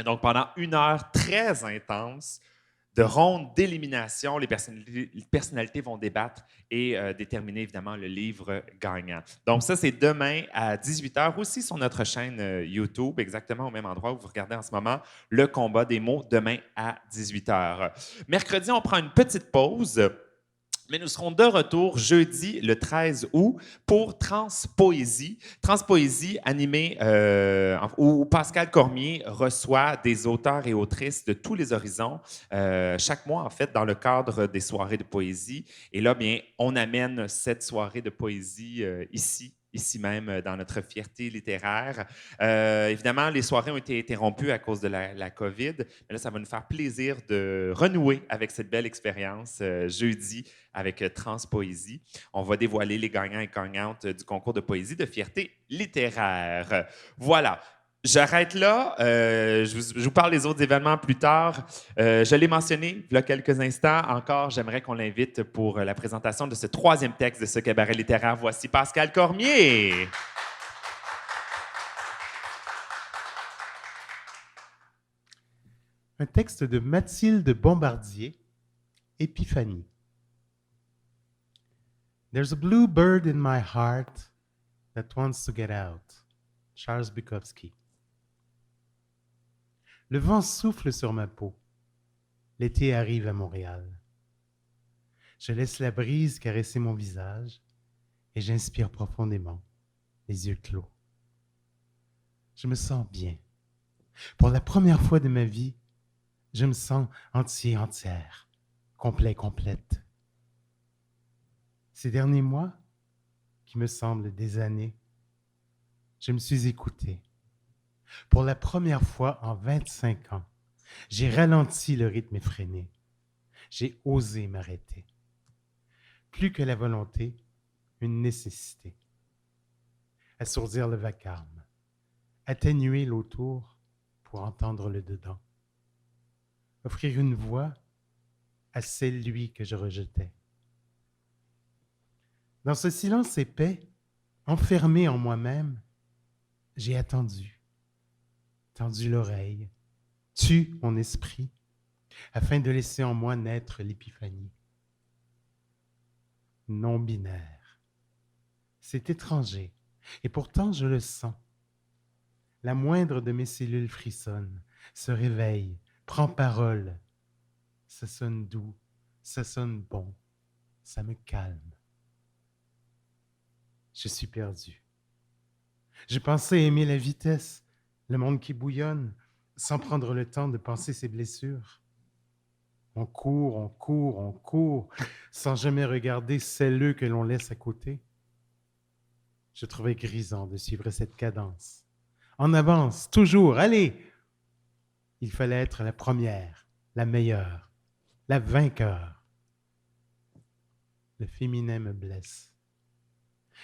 Et donc, pendant 1 heure très intense de ronde d'élimination, les personnalités vont débattre et déterminer évidemment le livre gagnant. Donc ça, c'est demain à 18h, aussi sur notre chaîne YouTube, exactement au même endroit où vous regardez en ce moment le combat des mots, demain à 18h. Mercredi, on prend une petite pause. Mais nous serons de retour jeudi, le 13 août, pour Transpoésie. Transpoésie animée où Pascal Cormier reçoit des auteurs et autrices de tous les horizons, chaque mois, en fait, dans le cadre des soirées de poésie. Et là, bien, on amène cette soirée de poésie ici même, dans notre fierté littéraire. Évidemment, les soirées ont été interrompues à cause de la COVID, mais là, ça va nous faire plaisir de renouer avec cette belle expérience jeudi avec Transpoésie. On va dévoiler les gagnants et gagnantes du concours de poésie de fierté littéraire. Voilà. J'arrête là. Je vous parle des autres événements plus tard. Je l'ai mentionné il y a quelques instants. Encore, j'aimerais qu'on l'invite pour la présentation de ce troisième texte de ce cabaret littéraire. Voici Pascal Cormier. Un texte de Mathilde Bombardier, Épiphanie. There's a blue bird in my heart that wants to get out. Charles Bukowski. Le vent souffle sur ma peau. L'été arrive à Montréal. Je laisse la brise caresser mon visage et j'inspire profondément, les yeux clos. Je me sens bien. Pour la première fois de ma vie, je me sens entière, complète. Ces derniers mois, qui me semblent des années, je me suis écouté. Pour la première fois en 25 ans, j'ai ralenti le rythme effréné. J'ai osé m'arrêter. Plus que la volonté, une nécessité. Assourdir le vacarme, atténuer l'autour pour entendre le dedans. Offrir une voix à celle-lui que je rejetais. Dans ce silence épais, enfermé en moi-même, j'ai attendu. Tendu l'oreille, tue mon esprit, afin de laisser en moi naître l'épiphanie. Non-binaire. C'est étranger, et pourtant je le sens. La moindre de mes cellules frissonne, se réveille, prend parole. Ça sonne doux, ça sonne bon, ça me calme. Je suis perdu. Je pensais aimer la vitesse, le monde qui bouillonne, sans prendre le temps de penser ses blessures. On court, sans jamais regarder celles que l'on laisse à côté. Je trouvais grisant de suivre cette cadence. En avance, toujours, allez! Il fallait être la première, la meilleure, la vainqueur. Le féminin me blesse.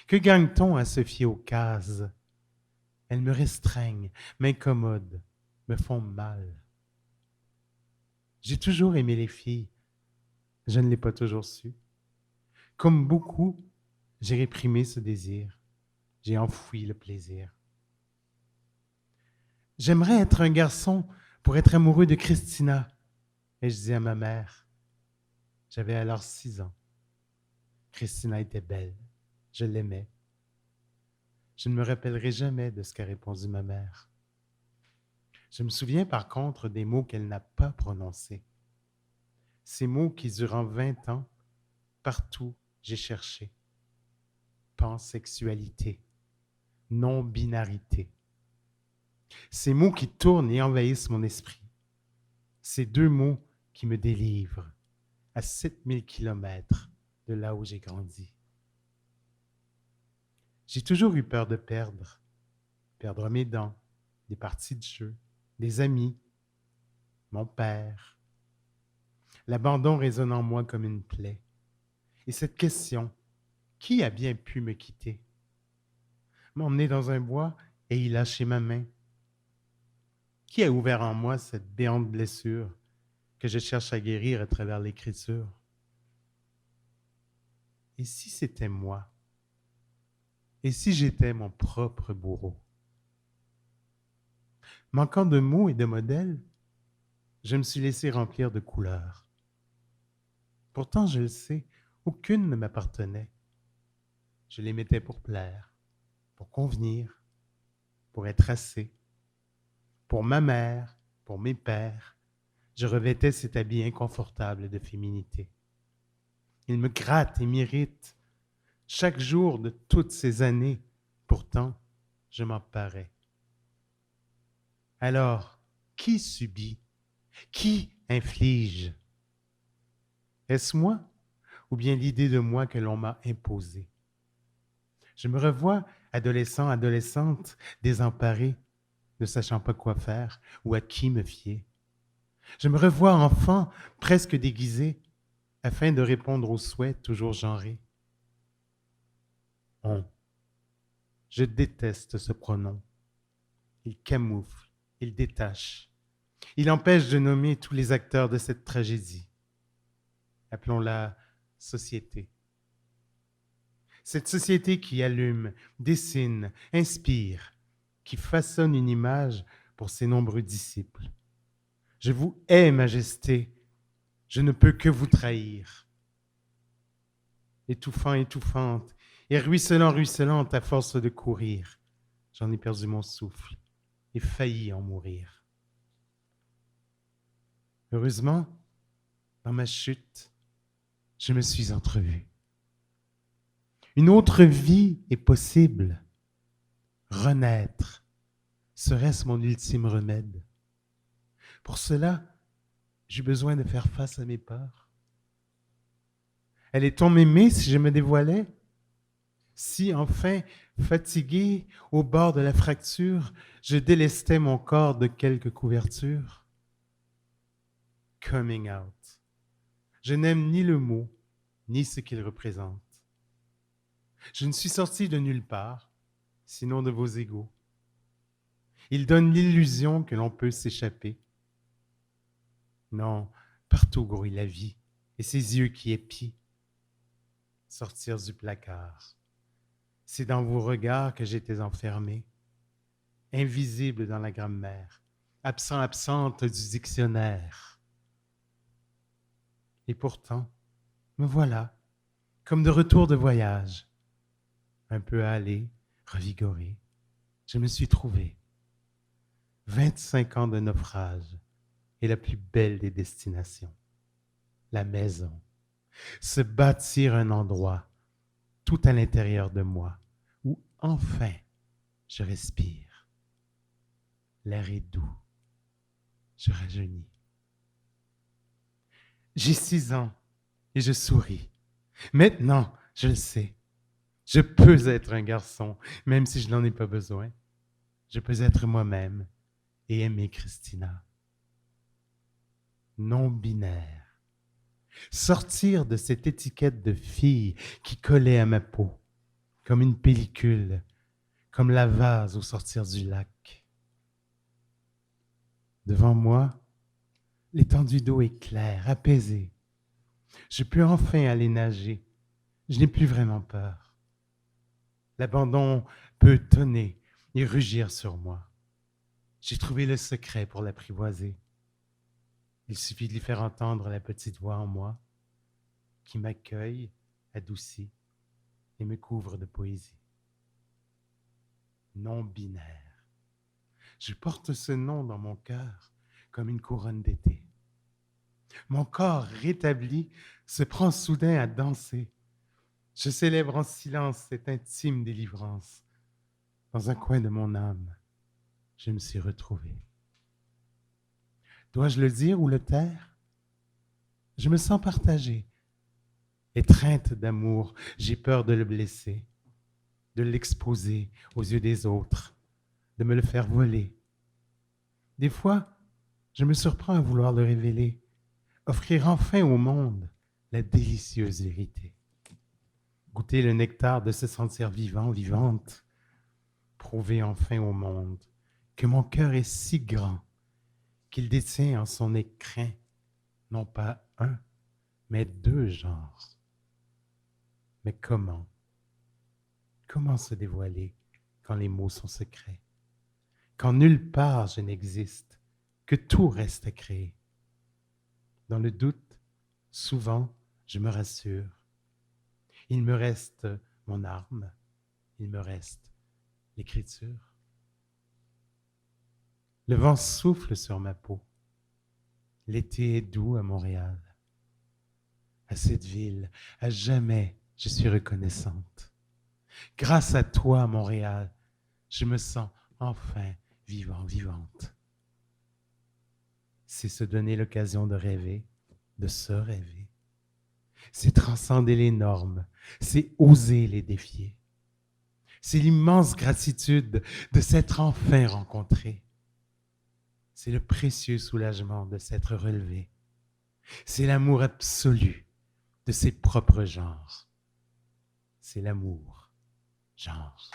Que gagne-t-on à se fier aux cases? Elles me restreignent, m'incommodent, me font mal. J'ai toujours aimé les filles. Je ne l'ai pas toujours su. Comme beaucoup, j'ai réprimé ce désir. J'ai enfoui le plaisir. J'aimerais être un garçon pour être amoureux de Christina, ai-je dit à ma mère. J'avais alors 6 ans. Christina était belle. Je l'aimais. Je ne me rappellerai jamais de ce qu'a répondu ma mère. Je me souviens par contre des mots qu'elle n'a pas prononcés. Ces mots qui, durant 20 ans, partout, j'ai cherché. Pansexualité, non-binarité. Ces mots qui tournent et envahissent mon esprit. Ces 2 mots qui me délivrent à 7000 kilomètres de là où j'ai grandi. J'ai toujours eu peur de perdre mes dents, des parties de jeu, des amis, mon père. L'abandon résonne en moi comme une plaie. Et cette question, qui a bien pu me quitter? M'emmener dans un bois et y lâcher ma main? Qui a ouvert en moi cette béante blessure que je cherche à guérir à travers l'écriture? Et si c'était moi? Et si j'étais mon propre bourreau? Manquant de mots et de modèles, je me suis laissé remplir de couleurs. Pourtant, je le sais, aucune ne m'appartenait. Je les mettais pour plaire, pour convenir, pour être assez. Pour ma mère, pour mes pères, je revêtais cet habit inconfortable de féminité. Il me gratte et m'irrite. Chaque jour de toutes ces années, pourtant, je m'en parais. Alors, qui subit? Qui inflige? Est-ce moi ou bien l'idée de moi que l'on m'a imposée? Je me revois adolescent, adolescente, désemparé, ne sachant pas quoi faire ou à qui me fier. Je me revois enfant, presque déguisé, afin de répondre aux souhaits toujours genrés. On. Je déteste ce pronom. Il camoufle, il détache. Il empêche de nommer tous les acteurs de cette tragédie. Appelons-la société. Cette société qui allume, dessine, inspire, qui façonne une image pour ses nombreux disciples. Je vous hais, majesté, je ne peux que vous trahir. Étouffant, étouffante, et ruisselant, ruisselante à force de courir, j'en ai perdu mon souffle et failli en mourir. Heureusement, dans ma chute, je me suis entrevu. Une autre vie est possible. Renaître, serait-ce mon ultime remède? Pour cela, j'ai besoin de faire face à mes peurs. Allait-on m'aimer si je me dévoilais? Si, enfin, fatigué, au bord de la fracture, je délestais mon corps de quelques couvertures? Coming out. Je n'aime ni le mot, ni ce qu'il représente. Je ne suis sorti de nulle part, sinon de vos égaux. Il donne l'illusion que l'on peut s'échapper. Non, partout grouille la vie, et ses yeux qui épient. Sortir du placard. C'est dans vos regards que j'étais enfermé, invisible dans la grammaire, absent, absente du dictionnaire. Et pourtant, me voilà, comme de retour de voyage, un peu hâlé, revigoré. Je me suis trouvé. 25 ans de naufrage et la plus belle des destinations, la maison. Se bâtir un endroit, tout à l'intérieur de moi, où enfin je respire. L'air est doux, je rajeunis. J'ai 6 ans et je souris. Maintenant, je le sais, je peux être un garçon, même si je n'en ai pas besoin. Je peux être moi-même et aimer Christina. Non-binaire. Sortir de cette étiquette de fille qui collait à ma peau, comme une pellicule, comme la vase au sortir du lac. Devant moi, l'étendue d'eau est claire, apaisée. Je peux enfin aller nager. Je n'ai plus vraiment peur. L'abandon peut tonner et rugir sur moi. J'ai trouvé le secret pour l'apprivoiser. Il suffit de lui faire entendre la petite voix en moi qui m'accueille, adoucit et me couvre de poésie. Non-binaire. Je porte ce nom dans mon cœur comme une couronne d'été. Mon corps rétabli se prend soudain à danser. Je célèbre en silence cette intime délivrance. Dans un coin de mon âme, je me suis retrouvé. Dois-je le dire ou le taire? Je me sens partagé. Étreinte d'amour, j'ai peur de le blesser, de l'exposer aux yeux des autres, de me le faire voler. Des fois, je me surprends à vouloir le révéler, offrir enfin au monde la délicieuse vérité. Goûter le nectar de se sentir vivant, vivante, prouver enfin au monde que mon cœur est si grand qu'il détient en son écrin non pas un, mais 2 genres. Mais comment? Comment se dévoiler quand les mots sont secrets? Quand nulle part je n'existe, que tout reste à créer. Dans le doute, souvent, je me rassure. Il me reste mon arme, il me reste l'écriture. Le vent souffle sur ma peau. L'été est doux à Montréal. à cette ville. À jamais, je suis reconnaissante. Grâce à toi, Montréal, je me sens enfin vivant, vivante. C'est se donner l'occasion de rêver, de se rêver. C'est transcender les normes, c'est oser les défier. C'est l'immense gratitude de s'être enfin rencontré. C'est le précieux soulagement de s'être relevé. C'est l'amour absolu de ses propres genres. C'est l'amour, genre.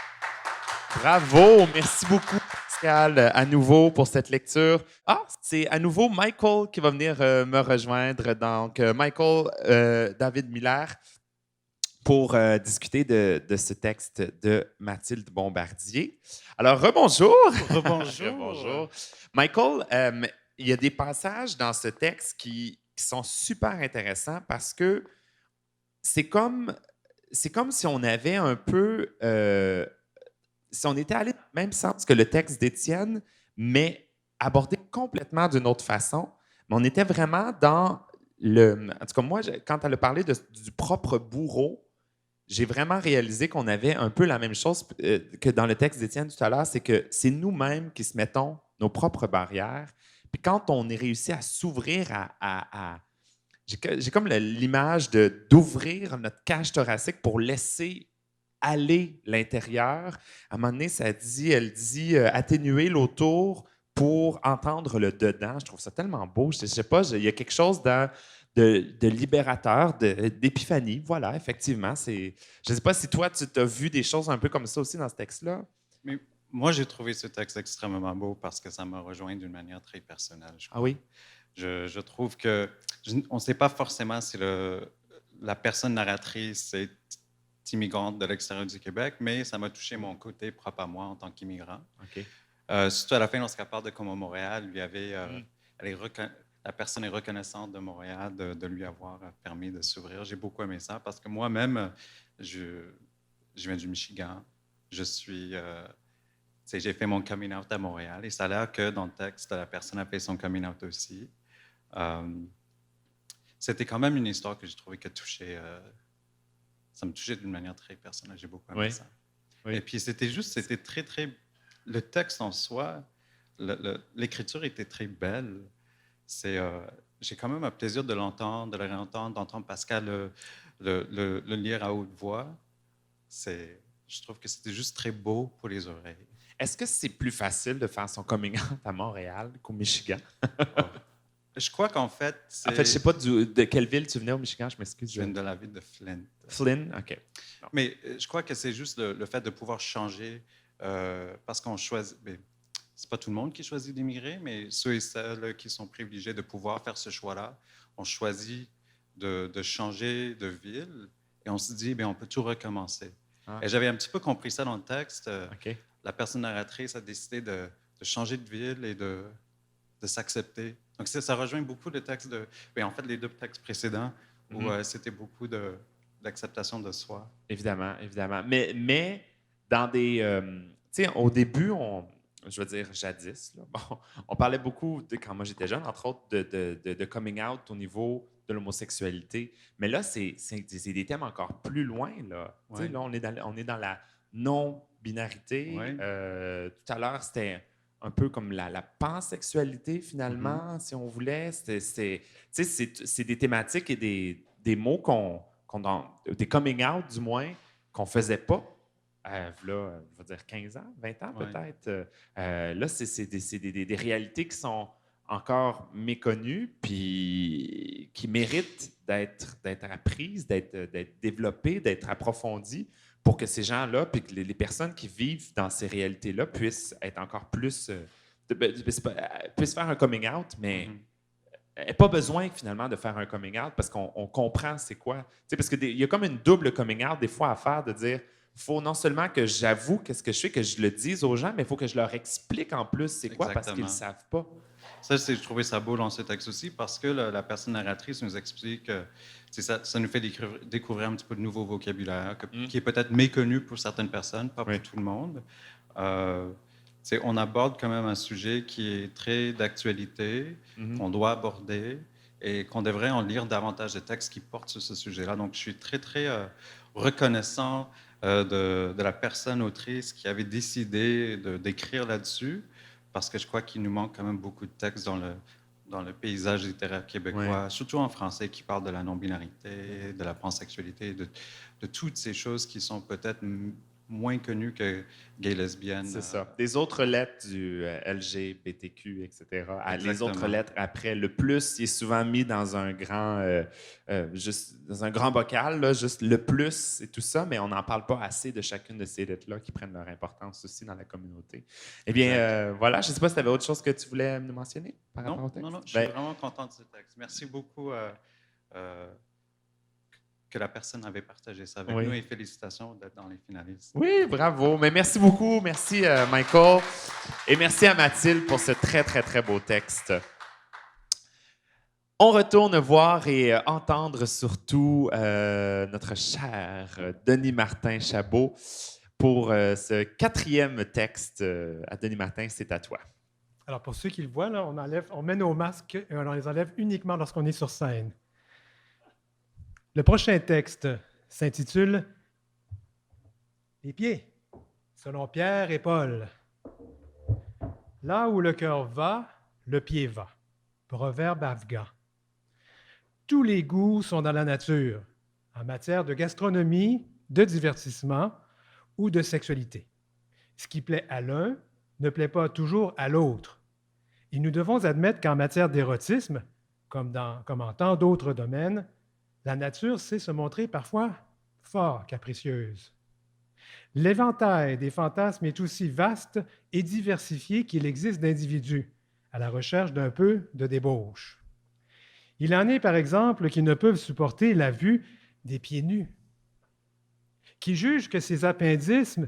Bravo! Merci beaucoup, Pascal, à nouveau pour cette lecture. Ah, c'est à nouveau Michael qui va venir me rejoindre. Donc, Michael David Miller pour discuter de ce texte de Mathilde Bombardier. Alors, rebonjour! Rebonjour. Rebonjour. Michael, il y a des passages dans ce texte qui sont super intéressants parce que c'est comme si on avait un peu... si on était allé dans le même sens que le texte d'Étienne, mais abordé complètement d'une autre façon. Mais on était vraiment dans le... En tout cas, moi, quand elle a parlé du propre bourreau, j'ai vraiment réalisé qu'on avait un peu la même chose que dans le texte d'Étienne tout à l'heure, c'est que c'est nous-mêmes qui se mettons nos propres barrières. Puis quand on est réussi à s'ouvrir j'ai comme l'image d'ouvrir notre cage thoracique pour laisser aller l'intérieur. À un moment donné, elle dit atténuer l'autour pour entendre le dedans. Je trouve ça tellement beau. Je sais pas, il y a quelque chose de libérateur, d'épiphanie. Voilà, effectivement. Je ne sais pas si toi, tu as vu des choses un peu comme ça aussi dans ce texte-là. Mais moi, j'ai trouvé ce texte extrêmement beau parce que ça m'a rejoint d'une manière très personnelle. Ah oui? Je trouve que on ne sait pas forcément si la personne narratrice est immigrante de l'extérieur du Québec, mais ça m'a touché mon côté propre à moi en tant qu'immigrant. OK. Surtout à la fin, lorsqu'elle parle de comment Montréal lui avait... la personne est reconnaissante de Montréal de lui avoir permis de s'ouvrir. J'ai beaucoup aimé ça parce que moi-même, je viens du Michigan. J'ai fait mon coming out à Montréal et ça a l'air que dans le texte, la personne a fait son coming out aussi. C'était quand même une histoire que j'ai trouvé que ça me touchait d'une manière très personnelle. J'ai beaucoup aimé ça. Oui. Et puis c'était très, très... Le texte en soi, l'écriture était très belle. J'ai quand même un plaisir de l'entendre, de le réentendre, d'entendre Pascal le lire à haute voix. Je trouve que c'était juste très beau pour les oreilles. Est-ce que c'est plus facile de faire son coming out à Montréal qu'au Michigan? Je crois qu'en fait... En fait, je ne sais pas de quelle ville tu venais au Michigan, je m'excuse. Je viens de la ville de Flint. Flint, OK. Non. Mais je crois que c'est juste le fait de pouvoir changer parce qu'on choisit... C'est pas tout le monde qui choisit d'immigrer, mais ceux et celles qui sont privilégiés de pouvoir faire ce choix-là, on choisit de changer de ville et on se dit, on peut tout recommencer. Ah. Et j'avais un petit peu compris ça dans le texte. OK. La personne narratrice a décidé de changer de ville et de s'accepter. Donc, ça rejoint beaucoup le texte en fait, les deux textes précédents où c'était beaucoup d'acceptation de soi. Évidemment, évidemment. Mais dans des... tu sais, au début, je veux dire jadis, là, on parlait beaucoup, quand moi j'étais jeune, entre autres, de coming out au niveau de l'homosexualité. Mais là, c'est des thèmes encore plus loin. Là, ouais. Là on est dans la non-binarité. Ouais. Tout à l'heure, c'était un peu comme la pansexualité, finalement, si on voulait. C'est des thématiques et des mots des coming out, du moins, qu'on ne faisait pas. Là, je vais dire 15 ans, 20 ans peut-être. Là, c'est des réalités qui sont encore méconnues puis qui méritent d'être apprises, d'être développées, d'être approfondies pour que ces gens-là, puis que les personnes qui vivent dans ces réalités-là puissent être encore plus... puissent faire un coming out, mais pas besoin finalement de faire un coming out parce qu'on comprend c'est quoi. Parce qu'il y a comme une double coming out des fois à faire de dire... Il faut non seulement que j'avoue qu'est-ce que je fais, que je le dise aux gens, mais il faut que je leur explique en plus c'est quoi parce qu'ils ne savent pas. Ça, je trouvais ça beau dans ce texte aussi parce que la personne narratrice nous explique que ça nous fait découvrir un petit peu de nouveau vocabulaire qui est peut-être méconnu pour certaines personnes, pas pour tout le monde. On aborde quand même un sujet qui est très d'actualité, qu'on doit aborder et qu'on devrait en lire davantage de textes qui portent sur ce sujet-là. Donc, je suis très, très reconnaissant de la personne autrice qui avait décidé d'écrire là-dessus, parce que je crois qu'il nous manque quand même beaucoup de textes dans le paysage littéraire québécois, surtout en français, qui parlent de la non-binarité, de la pansexualité, de toutes ces choses qui sont peut-être moins connues que gay, lesbienne. C'est ça. Des autres lettres du LGBTQ, etc. Les autres lettres après. Le plus, il est souvent mis dans un grand, juste dans un grand bocal, là, juste le plus et tout ça, mais on n'en parle pas assez de chacune de ces lettres-là qui prennent leur importance aussi dans la communauté. Eh bien, voilà, je ne sais pas si tu avais autre chose que tu voulais nous mentionner par rapport au texte. Non, je suis vraiment content de ce texte. Merci beaucoup que la personne avait partagé ça avec nous et félicitations d'être dans les finalistes. Oui, bravo. Mais merci beaucoup. Merci, Michael. Et merci à Mathilde pour ce très, très, très beau texte. On retourne voir et entendre surtout notre cher Denis Martin Chabot pour ce 4e texte. À Denis Martin, c'est à toi. Alors, pour ceux qui le voient, là, on met nos masques et on les enlève uniquement lorsqu'on est sur scène. Le prochain texte s'intitule « Les pieds », selon Pierre et Paul. Là où le cœur va, le pied va. Proverbe afghan. Tous les goûts sont dans la nature, en matière de gastronomie, de divertissement ou de sexualité. Ce qui plaît à l'un ne plaît pas toujours à l'autre. Et nous devons admettre qu'en matière d'érotisme, comme en tant d'autres domaines, la nature sait se montrer parfois fort capricieuse. L'éventail des fantasmes est aussi vaste et diversifié qu'il existe d'individus à la recherche d'un peu de débauche. Il en est, par exemple, qui ne peuvent supporter la vue des pieds nus, qui jugent que ces appendices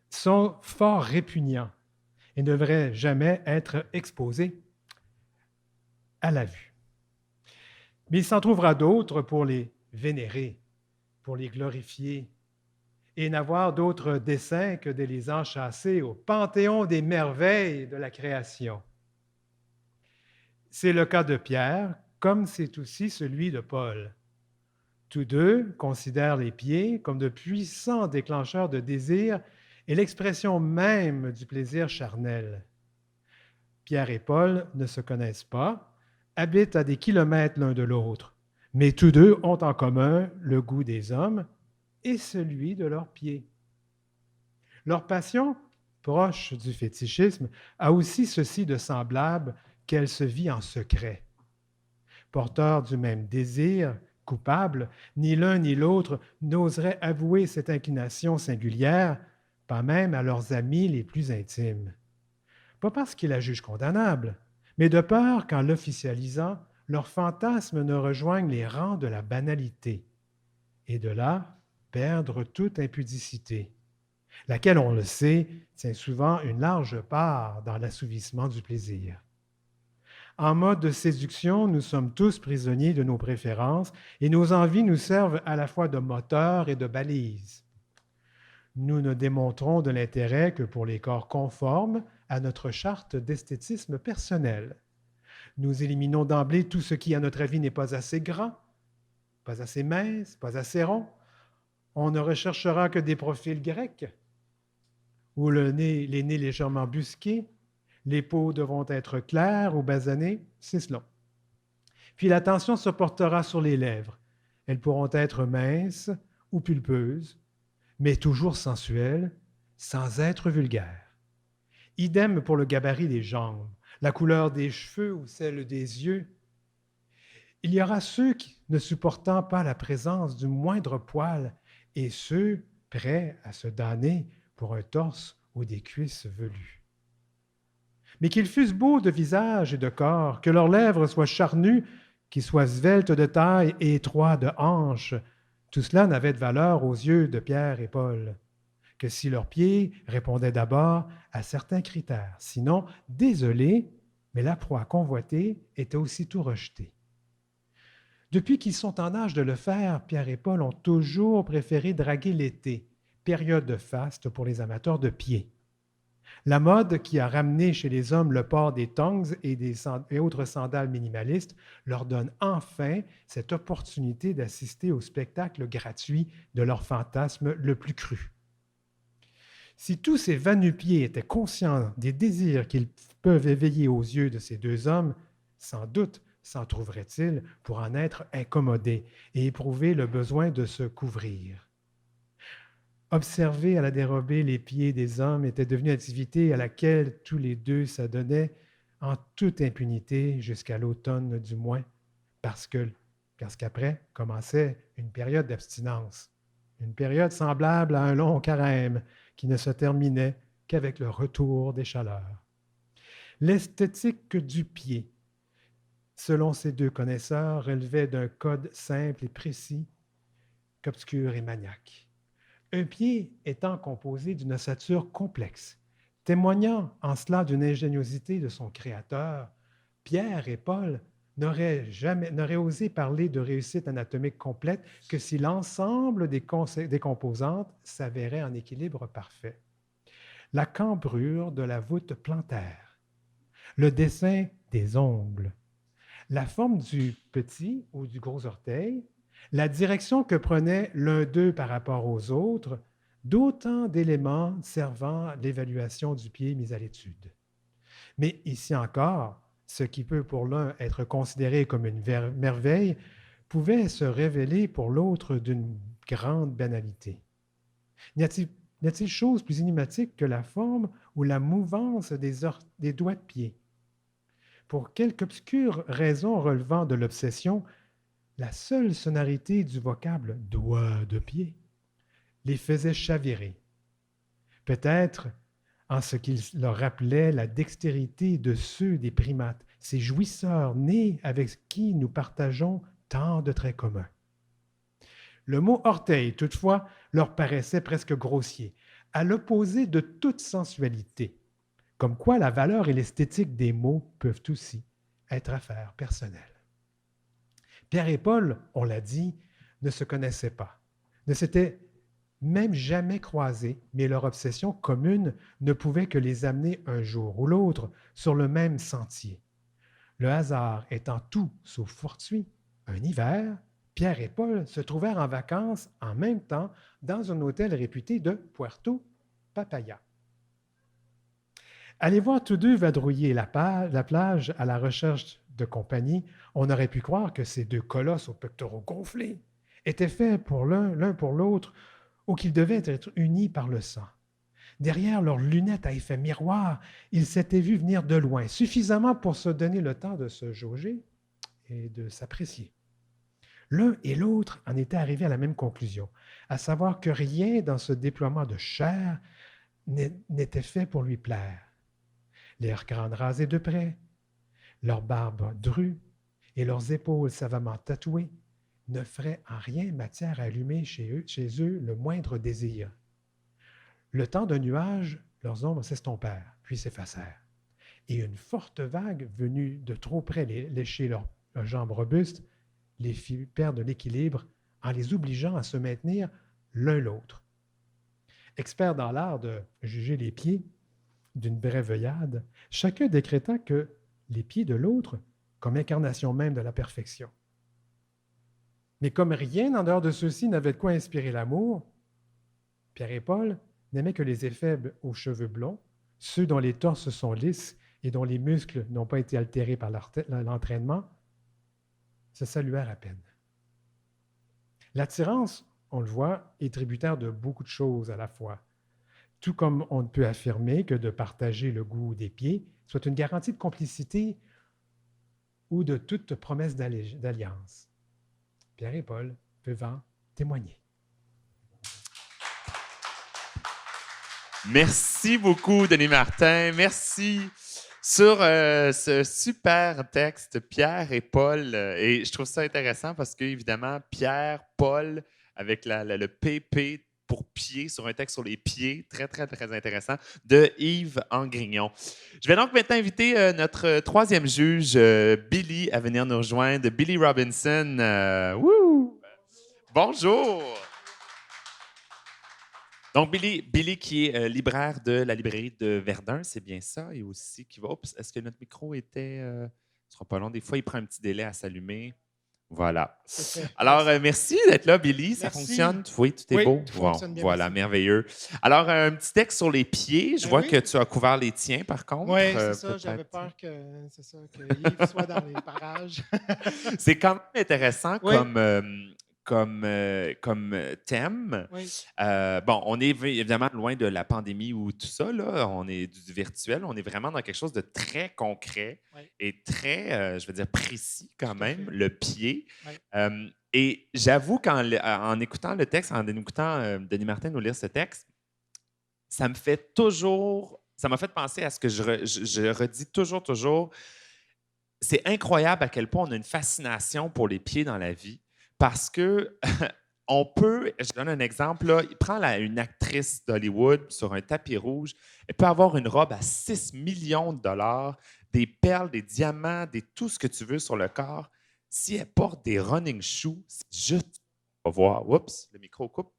sont fort répugnants et ne devraient jamais être exposés à la vue. Mais il s'en trouvera d'autres pour les vénérer, pour les glorifier, et n'avoir d'autre dessein que de les enchasser au panthéon des merveilles de la création. C'est le cas de Pierre, comme c'est aussi celui de Paul. Tous deux considèrent les pieds comme de puissants déclencheurs de désir et l'expression même du plaisir charnel. Pierre et Paul ne se connaissent pas, habitent à des kilomètres l'un de l'autre, mais tous deux ont en commun le goût des hommes et celui de leurs pieds. Leur passion, proche du fétichisme, a aussi ceci de semblable qu'elle se vit en secret. Porteurs du même désir, coupables, ni l'un ni l'autre n'oseraient avouer cette inclination singulière, pas même à leurs amis les plus intimes. Pas parce qu'ils la jugent condamnable, mais de peur qu'en l'officialisant, leurs fantasmes ne rejoignent les rangs de la banalité, et de là perdre toute impudicité, laquelle, on le sait, tient souvent une large part dans l'assouvissement du plaisir. En mode de séduction, nous sommes tous prisonniers de nos préférences et nos envies nous servent à la fois de moteur et de balise. Nous ne démontrons de l'intérêt que pour les corps conformes à notre charte d'esthétisme personnel. Nous éliminons d'emblée tout ce qui, à notre avis, n'est pas assez grand, pas assez mince, pas assez rond. On ne recherchera que des profils grecs, où les nez légèrement busqués, les peaux devront être claires ou basanées, c'est cela. Puis l'attention se portera sur les lèvres. Elles pourront être minces ou pulpeuses, mais toujours sensuelles, sans être vulgaires. Idem pour le gabarit des jambes, la couleur des cheveux ou celle des yeux. Il y aura ceux qui, ne supportant pas la présence du moindre poil, et ceux prêts à se damner pour un torse ou des cuisses velues. Mais qu'ils fussent beaux de visage et de corps, que leurs lèvres soient charnues, qu'ils soient sveltes de taille et étroits de hanches, tout cela n'avait de valeur aux yeux de Pierre et Paul, que si leurs pieds répondaient d'abord à certains critères. Sinon, désolé, mais la proie convoitée était aussitôt rejetée. Depuis qu'ils sont en âge de le faire, Pierre et Paul ont toujours préféré draguer l'été, période de faste pour les amateurs de pieds. La mode qui a ramené chez les hommes le port des tongs et autres sandales minimalistes leur donne enfin cette opportunité d'assister au spectacle gratuit de leur fantasme le plus cru. Si tous ces va-nu-pieds étaient conscients des désirs qu'ils peuvent éveiller aux yeux de ces deux hommes, sans doute s'en trouveraient-ils pour en être incommodés et éprouver le besoin de se couvrir. Observer à la dérobée les pieds des hommes était devenu une activité à laquelle tous les deux s'adonnaient en toute impunité jusqu'à l'automne du moins, parce qu'après commençait une période d'abstinence, une période semblable à un long carême qui ne se terminait qu'avec le retour des chaleurs. L'esthétique du pied, selon ces deux connaisseurs, relevait d'un code simple et précis qu'obscur et maniaque. Un pied étant composé d'une ossature complexe, témoignant en cela d'une ingéniosité de son créateur, Pierre et Paul n'auraient osé parler de réussite anatomique complète que si l'ensemble des composantes s'avérait en équilibre parfait. La cambrure de la voûte plantaire, le dessin des ongles, la forme du petit ou du gros orteil, la direction que prenait l'un d'eux par rapport aux autres, d'autant d'éléments servant à l'évaluation du pied mis à l'étude. Mais ici encore, ce qui peut pour l'un être considéré comme une merveille pouvait se révéler pour l'autre d'une grande banalité. N'y a-t-il chose plus énigmatique que la forme ou la mouvance des doigts de pied? Pour quelque obscure raison relevant de l'obsession, la seule sonorité du vocable « doigt de pied » les faisait chavirer. Peut-être en ce qu'il leur rappelait la dextérité de ceux des primates, ces jouisseurs nés avec qui nous partageons tant de traits communs. Le mot « orteil », toutefois, leur paraissait presque grossier, à l'opposé de toute sensualité, comme quoi la valeur et l'esthétique des mots peuvent aussi être affaires personnelles. Pierre et Paul, on l'a dit, ne se connaissaient pas, ne s'étaient même jamais croisés, mais leur obsession commune ne pouvait que les amener un jour ou l'autre sur le même sentier. Le hasard étant tout sauf fortuit, un hiver, Pierre et Paul se trouvèrent en vacances en même temps dans un hôtel réputé de Puerto Papaya. Aller voir tous deux vadrouiller la plage à la recherche de compagnie, on aurait pu croire que ces deux colosses aux pectoraux gonflés étaient faits pour l'un pour l'autre ou qu'ils devaient être unis par le sang. Derrière leurs lunettes à effet miroir, ils s'étaient vus venir de loin, suffisamment pour se donner le temps de se jauger et de s'apprécier. L'un et l'autre en étaient arrivés à la même conclusion, à savoir que rien dans ce déploiement de chair n'était fait pour lui plaire. Leurs crânes rasés de près, leurs barbes drues et leurs épaules savamment tatouées ne feraient en rien matière à allumer chez eux le moindre désir. Le temps d'un nuage, leurs ombres s'estompèrent, puis s'effacèrent, et une forte vague venue de trop près lécher leurs jambes robustes les fit perdre l'équilibre en les obligeant à se maintenir l'un l'autre. Experts dans l'art de juger les pieds d'une brèveillade, chacun décréta que les pieds de l'autre comme incarnation même de la perfection. Mais comme rien en dehors de ceux-ci n'avait de quoi inspirer l'amour, Pierre et Paul n'aimaient que les éphèbes aux cheveux blonds, ceux dont les torses sont lisses et dont les muscles n'ont pas été altérés par l'entraînement, se saluèrent à peine. L'attirance, on le voit, est tributaire de beaucoup de choses à la fois. Tout comme on ne peut affirmer que de partager le goût des pieds soit une garantie de complicité ou de toute promesse d'alliance. Pierre et Paul peuvent en témoigner. Merci beaucoup, Denis Martin. Merci sur ce super texte, Pierre et Paul. Et je trouve ça intéressant parce qu'évidemment, Pierre, Paul, avec le PP pour pied, sur un texte sur les pieds, très, très, très intéressant, de Yves Angrignon. Je vais donc maintenant inviter notre troisième juge, Billy, à venir nous rejoindre. Billy Robinson. Wouh! Bonjour! Donc, Billy qui est libraire de la librairie de Verdun, c'est bien ça. Et aussi qui va. Oups, est-ce que notre micro était. Ce sera pas long. Des fois, il prend un petit délai à s'allumer. Voilà. C'est fait. Alors, merci d'être là, Billy. Ça Merci. fonctionne? Oui, tout est Oui, beau. tout Bon, fonctionne bien, voilà, merci. merveilleux. Alors, un petit texte sur les pieds. Je Ben vois oui. que tu as couvert les tiens, par contre. Oui, c'est ça. J'avais peut-être. peur que Yves soit dans les parages. C'est quand même intéressant Oui. comme thème. Oui. Bon, on est évidemment loin de la pandémie ou tout ça, là. On est du virtuel. On est vraiment dans quelque chose de très concret Oui. et très, je veux dire, précis quand Tout à même, fait. le pied. Oui. Et j'avoue qu'en écoutant le texte, en écoutant Denis Martin nous lire ce texte, ça m'a fait penser à ce que je redis toujours. C'est incroyable à quel point on a une fascination pour les pieds dans la vie parce que on peut, je donne un exemple, là, prends une actrice d'Hollywood sur un tapis rouge, elle peut avoir une robe à 6 millions de dollars, des perles, des diamants, tout ce que tu veux sur le corps. Si elle porte des running shoes, c'est juste on va voir. Oups, le micro coupe.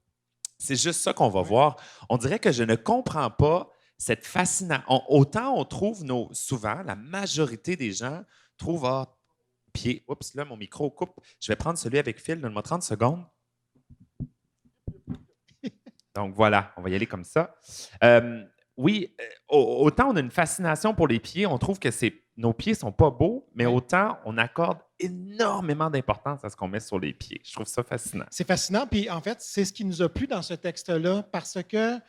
C'est juste ça qu'on va voir. On dirait que je ne comprends pas cette fascination. Autant on trouve souvent, la majorité des gens trouvent pied. Oups, là, mon micro coupe. Je vais prendre celui avec fil. Donne-moi 30 secondes. Donc voilà, on va y aller comme ça. Oui, autant on a une fascination pour les pieds, on trouve que nos pieds sont pas beaux, mais autant on accorde énormément d'importance à ce qu'on met sur les pieds. Je trouve ça fascinant. C'est fascinant. Puis en fait, c'est ce qui nous a plu dans ce texte-là parce que,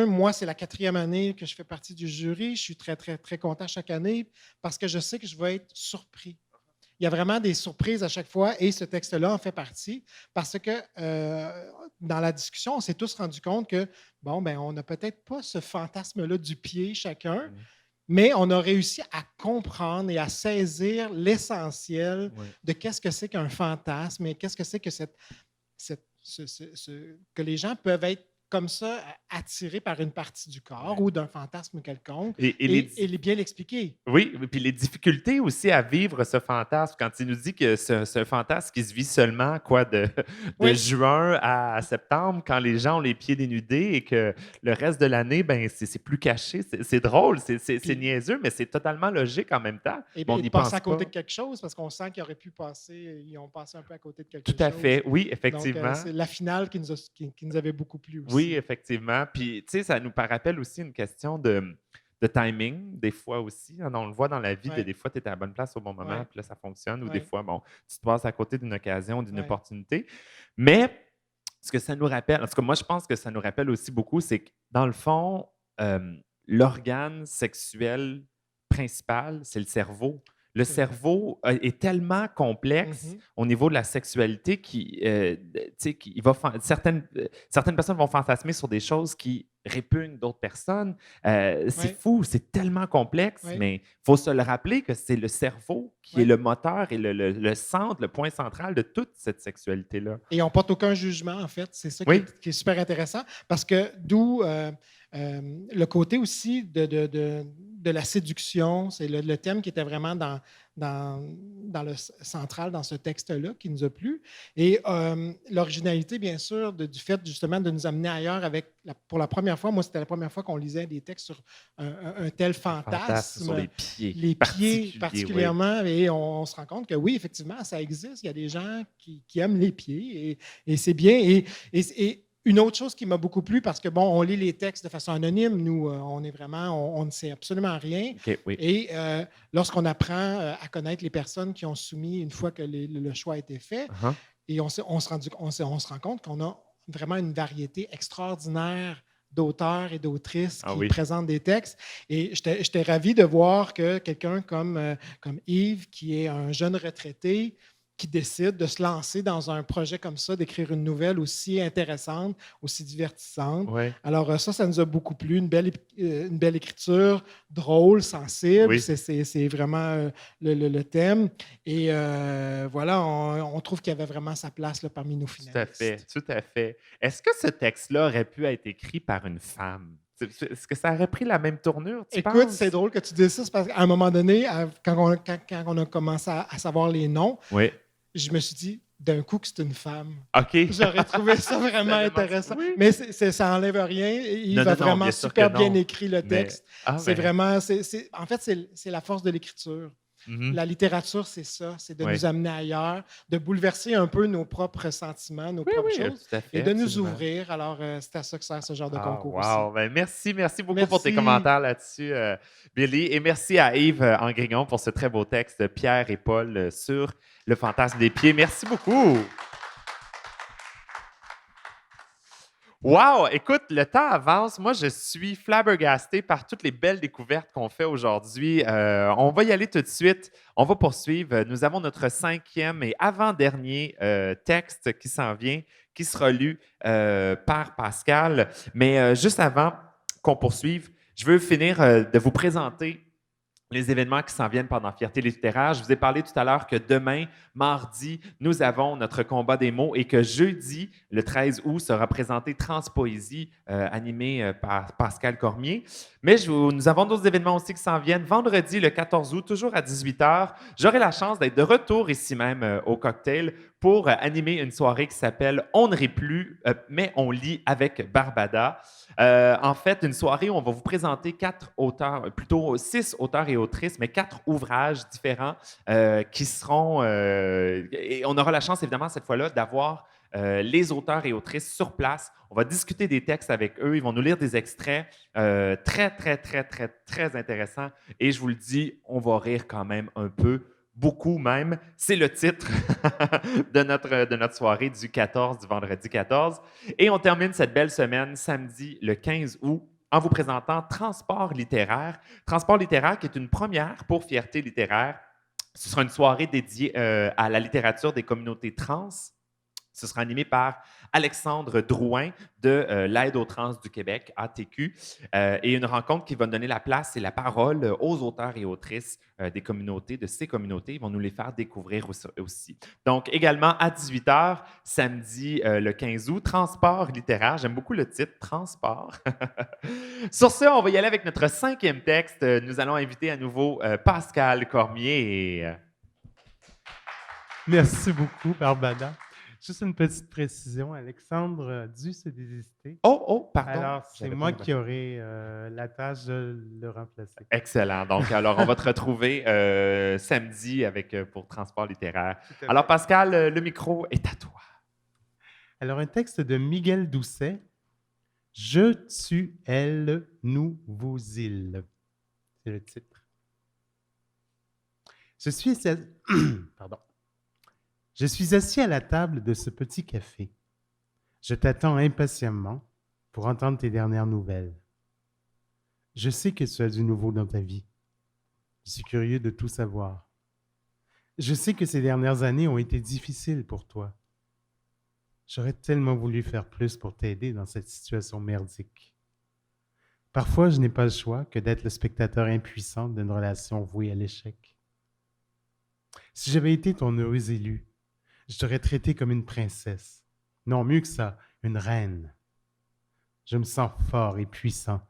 moi, c'est la 4e année que je fais partie du jury. Je suis très, très, très content chaque année parce que je sais que je vais être surpris. Il y a vraiment des surprises à chaque fois et ce texte-là en fait partie parce que dans la discussion, on s'est tous rendu compte que, on n'a peut-être pas ce fantasme-là du pied chacun, mais on a réussi à comprendre et à saisir l'essentiel de qu'est-ce que c'est qu'un fantasme et qu'est-ce que c'est que que les gens peuvent être comme ça, attirés par une partie du corps ou d'un fantasme quelconque et bien l'expliquer. Oui, puis les difficultés aussi à vivre ce fantasme. Quand il nous dit que c'est un fantasme qui se vit seulement de juin à septembre, quand les gens ont les pieds dénudés et que le reste de l'année, c'est plus caché. C'est drôle, c'est niaiseux, mais c'est totalement logique en même temps. Et on ils n'y passent pense à côté pas. de quelque chose parce qu'on sent qu'ils auraient pu passer, ils ont passé un peu à côté de quelque chose. Tout à fait, oui, effectivement. Donc, c'est la finale qui nous avait beaucoup plu aussi. Oui, effectivement. Puis, tu sais, ça nous rappelle aussi une question de timing, des fois aussi. On le voit dans la vie, des fois, tu es à la bonne place au bon moment, puis là, ça fonctionne. Ou des fois, tu te passes à côté d'une occasion, d'une opportunité. Mais ce que ça nous rappelle, en tout cas, moi, je pense que ça nous rappelle aussi beaucoup, c'est que, dans le fond, l'organe sexuel principal, c'est le cerveau. Le cerveau est tellement complexe au niveau de la sexualité certaines personnes vont fantasmer sur des choses qui répugnent d'autres personnes. C'est fou, c'est tellement complexe, mais il faut se le rappeler que c'est le cerveau qui est le moteur et le centre, le point central de toute cette sexualité-là. Et on ne porte aucun jugement, en fait. C'est ça qui est super intéressant parce que d'où le côté aussi de la séduction, c'est le thème qui était vraiment dans le central dans ce texte-là qui nous a plu. Et l'originalité, bien sûr, du fait justement de nous amener ailleurs pour la première fois, moi, c'était la première fois qu'on lisait des textes sur un tel fantasme. Sur les pieds. Les pieds particulièrement. Et on se rend compte que oui, effectivement, ça existe. Il y a des gens qui aiment les pieds et c'est bien. Et une autre chose qui m'a beaucoup plu, parce que, on lit les textes de façon anonyme, nous, on est vraiment, on ne sait absolument rien. Okay, oui. Et lorsqu'on apprend à connaître les personnes qui ont soumis une fois que le choix a été fait, et on se rend compte qu'on a vraiment une variété extraordinaire d'auteurs et d'autrices qui présentent des textes. Et j'étais ravi de voir que quelqu'un comme Yves, qui est un jeune retraité, qui décide de se lancer dans un projet comme ça, d'écrire une nouvelle aussi intéressante, aussi divertissante. Ouais. Alors ça nous a beaucoup plu. Une belle écriture, drôle, sensible. Oui. C'est vraiment le thème. Et voilà, on trouve qu'il y avait vraiment sa place là, parmi nos finalistes. Tout à fait. Est-ce que ce texte-là aurait pu être écrit par une femme? Est-ce que ça aurait pris la même tournure, tu penses? Écoute, c'est drôle que tu dises ça, parce qu'à un moment donné, quand on a commencé à savoir les noms, je me suis dit, d'un coup que c'est une femme. OK. J'aurais trouvé ça vraiment intéressant. Oui. Mais ça n'enlève rien. Il Non, va non, non, vraiment bien sûr super que bien non. écrit le Mais- texte. Ah, C'est ben, vraiment... en fait, c'est la force de l'écriture. mhm. La littérature, c'est ça. C'est de Oui. nous amener ailleurs, de bouleverser un peu nos propres sentiments, nos Oui, propres oui, choses, tout à fait, et de nous absolument. ouvrir. Alors, c'est à ça que sert ce genre de Ah, concours wow. aussi. Ben, merci beaucoup pour tes Merci. commentaires là-dessus, Billy. Et merci à Yves Angrignon pour ce très beau texte de Pierre et Paul sur le fantasme des pieds. Merci beaucoup. Wow! Écoute, le temps avance. Moi, je suis flabbergasté par toutes les belles découvertes qu'on fait aujourd'hui. On va y aller tout de suite. On va poursuivre. Nous avons notre 5e et avant-dernier texte qui s'en vient, qui sera lu par Pascal. Mais juste avant qu'on poursuive, je veux finir de vous présenter les événements qui s'en viennent pendant Fierté littéraire. Je vous ai parlé tout à l'heure que demain, mardi, nous avons notre combat des mots et que jeudi, le 13 août, sera présenté Transpoésie, animé par Pascal Cormier. Mais nous avons d'autres événements aussi qui s'en viennent. Vendredi, le 14 août, toujours à 18h, j'aurai la chance d'être de retour ici même au Cocktail pour animer une soirée qui s'appelle « On ne rit plus, mais on lit avec Barbada ». En fait, une soirée où on va vous présenter 4 auteurs, plutôt 6 auteurs et autrices, mais 4 ouvrages différents qui seront... et on aura la chance, évidemment, cette fois-là, d'avoir les auteurs et autrices sur place. On va discuter des textes avec eux. Ils vont nous lire des extraits très intéressants. Et je vous le dis, on va rire quand même un peu. Beaucoup même. C'est le titre de notre soirée du vendredi 14. Et on termine cette belle semaine, samedi le 15 août, en vous présentant Transport littéraire. Transport littéraire qui est une première pour Fierté littéraire. Ce sera une soirée dédiée à la littérature des communautés trans. Ce sera animé par Alexandre Drouin de l'Aide aux trans du Québec, ATQ, et une rencontre qui va donner la place et la parole aux auteurs et autrices des communautés, de ces communautés. Ils vont nous les faire découvrir aussi. Donc, également à 18h, samedi le 15 août, Transport littéraire. J'aime beaucoup le titre, Transport. Sur ce, on va y aller avec notre 5e texte. Nous allons inviter à nouveau Pascal Cormier. Merci beaucoup, Barbada. Juste une petite précision, Alexandre a dû se désister. Oh, pardon. Alors, c'est J'avais moi pas qui aurai la tâche de le remplacer. Excellent. Donc, alors, on va te retrouver samedi pour Transport littéraire. Tout à fait. Alors, Pascal, le micro est à toi. Alors, un texte de Miguel Doucet, « Je tue elle, nous vous îles ». C'est le titre. Pardon. Je suis assis à la table de ce petit café. Je t'attends impatiemment pour entendre tes dernières nouvelles. Je sais que tu as du nouveau dans ta vie. Je suis curieux de tout savoir. Je sais que ces dernières années ont été difficiles pour toi. J'aurais tellement voulu faire plus pour t'aider dans cette situation merdique. Parfois, je n'ai pas le choix que d'être le spectateur impuissant d'une relation vouée à l'échec. Si j'avais été ton heureux élu, je t'aurais traité comme une princesse. Non, mieux que ça, une reine. Je me sens fort et puissant,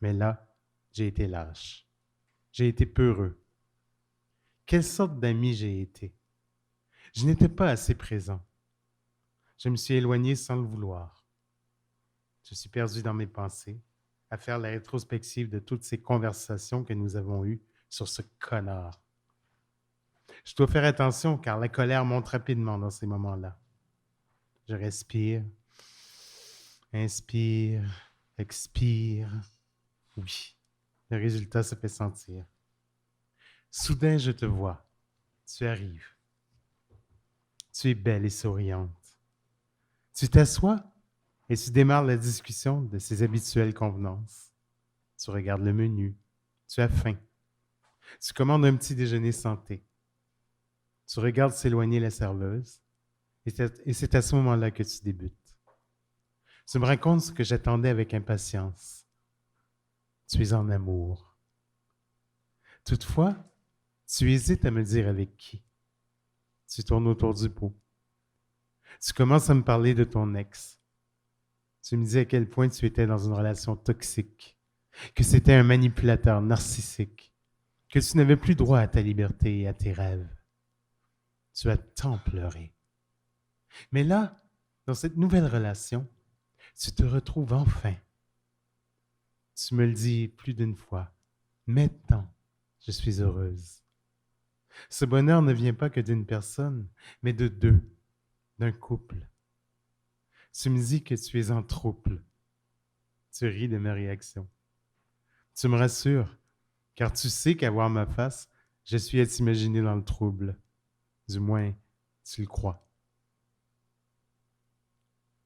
mais là, j'ai été lâche. J'ai été peureux. Quelle sorte d'ami j'ai été? Je n'étais pas assez présent. Je me suis éloigné sans le vouloir. Je suis perdu dans mes pensées, à faire la rétrospective de toutes ces conversations que nous avons eues sur ce connard. Je dois faire attention car la colère monte rapidement dans ces moments-là. Je respire, inspire, expire. Oui, le résultat se fait sentir. Soudain, je te vois. Tu arrives. Tu es belle et souriante. Tu t'assois et tu démarres la discussion de ses habituelles convenances. Tu regardes le menu. Tu as faim. Tu commandes un petit déjeuner santé. Tu regardes s'éloigner la serveuse et c'est à ce moment-là que tu débutes. Tu me racontes ce que j'attendais avec impatience. Tu es en amour. Toutefois, tu hésites à me dire avec qui. Tu tournes autour du pot. Tu commences à me parler de ton ex. Tu me dis à quel point tu étais dans une relation toxique, que c'était un manipulateur narcissique, que tu n'avais plus droit à ta liberté et à tes rêves. Tu as tant pleuré. Mais là, dans cette nouvelle relation, tu te retrouves enfin. Tu me le dis plus d'une fois. Maintenant, je suis heureuse. Ce bonheur ne vient pas que d'une personne, mais de deux, d'un couple. Tu me dis que tu es en trouble. Tu ris de ma réaction. Tu me rassures, car tu sais qu'à voir ma face, je suis à t'imaginer dans le trouble. Du moins, tu le crois.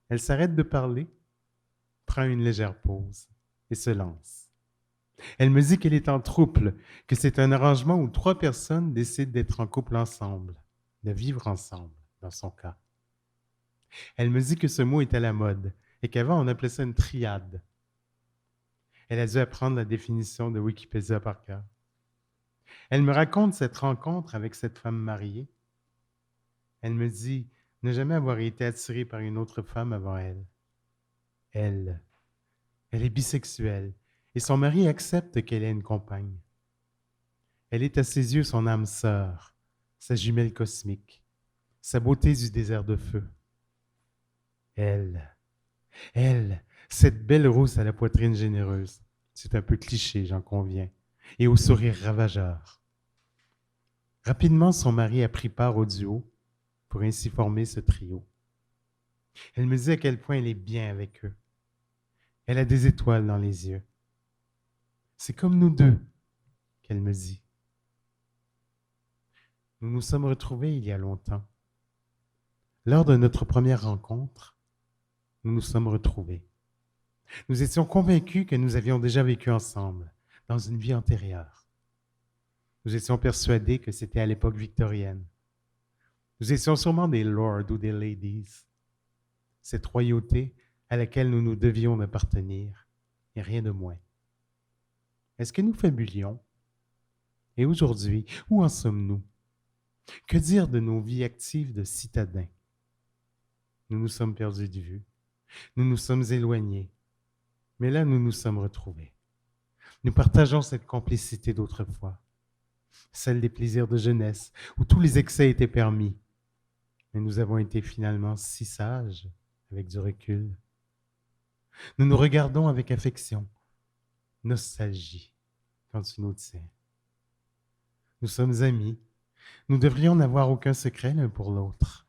Elle s'arrête de parler, prend une légère pause et se lance. Elle me dit qu'elle est en trouble, que c'est un arrangement où 3 personnes décident d'être en couple ensemble, de vivre ensemble, dans son cas. Elle me dit que ce mot est à la mode et qu'avant on appelait ça une triade. Elle a dû apprendre la définition de Wikipédia par cœur. Elle me raconte cette rencontre avec cette femme mariée. Elle me dit ne jamais avoir été attirée par une autre femme avant elle. Elle est bisexuelle et son mari accepte qu'elle ait une compagne. Elle est à ses yeux son âme sœur, sa jumelle cosmique, sa beauté du désert de feu. Elle, cette belle rousse à la poitrine généreuse, c'est un peu cliché, j'en conviens, et au sourire ravageur. Rapidement, son mari a pris part au duo pour ainsi former ce trio. Elle me dit à quel point elle est bien avec eux. Elle a des étoiles dans les yeux. C'est comme nous deux, qu'elle me dit. Nous nous sommes retrouvés il y a longtemps. Lors de notre première rencontre, nous nous sommes retrouvés. Nous étions convaincus que nous avions déjà vécu ensemble, dans une vie antérieure. Nous étions persuadés que c'était à l'époque victorienne. Nous étions sûrement des lords ou des ladies, cette royauté à laquelle nous nous devions appartenir, et rien de moins. Est-ce que nous fabulions? Et aujourd'hui, où en sommes-nous? Que dire de nos vies actives de citadins? Nous nous sommes perdus de vue. Nous nous sommes éloignés. Mais là, nous nous sommes retrouvés. Nous partageons cette complicité d'autrefois, celle des plaisirs de jeunesse, où tous les excès étaient permis. Mais nous avons été finalement si sages, avec du recul. Nous nous regardons avec affection, nostalgie, quand tu nous tiens. Nous sommes amis. Nous devrions n'avoir aucun secret l'un pour l'autre.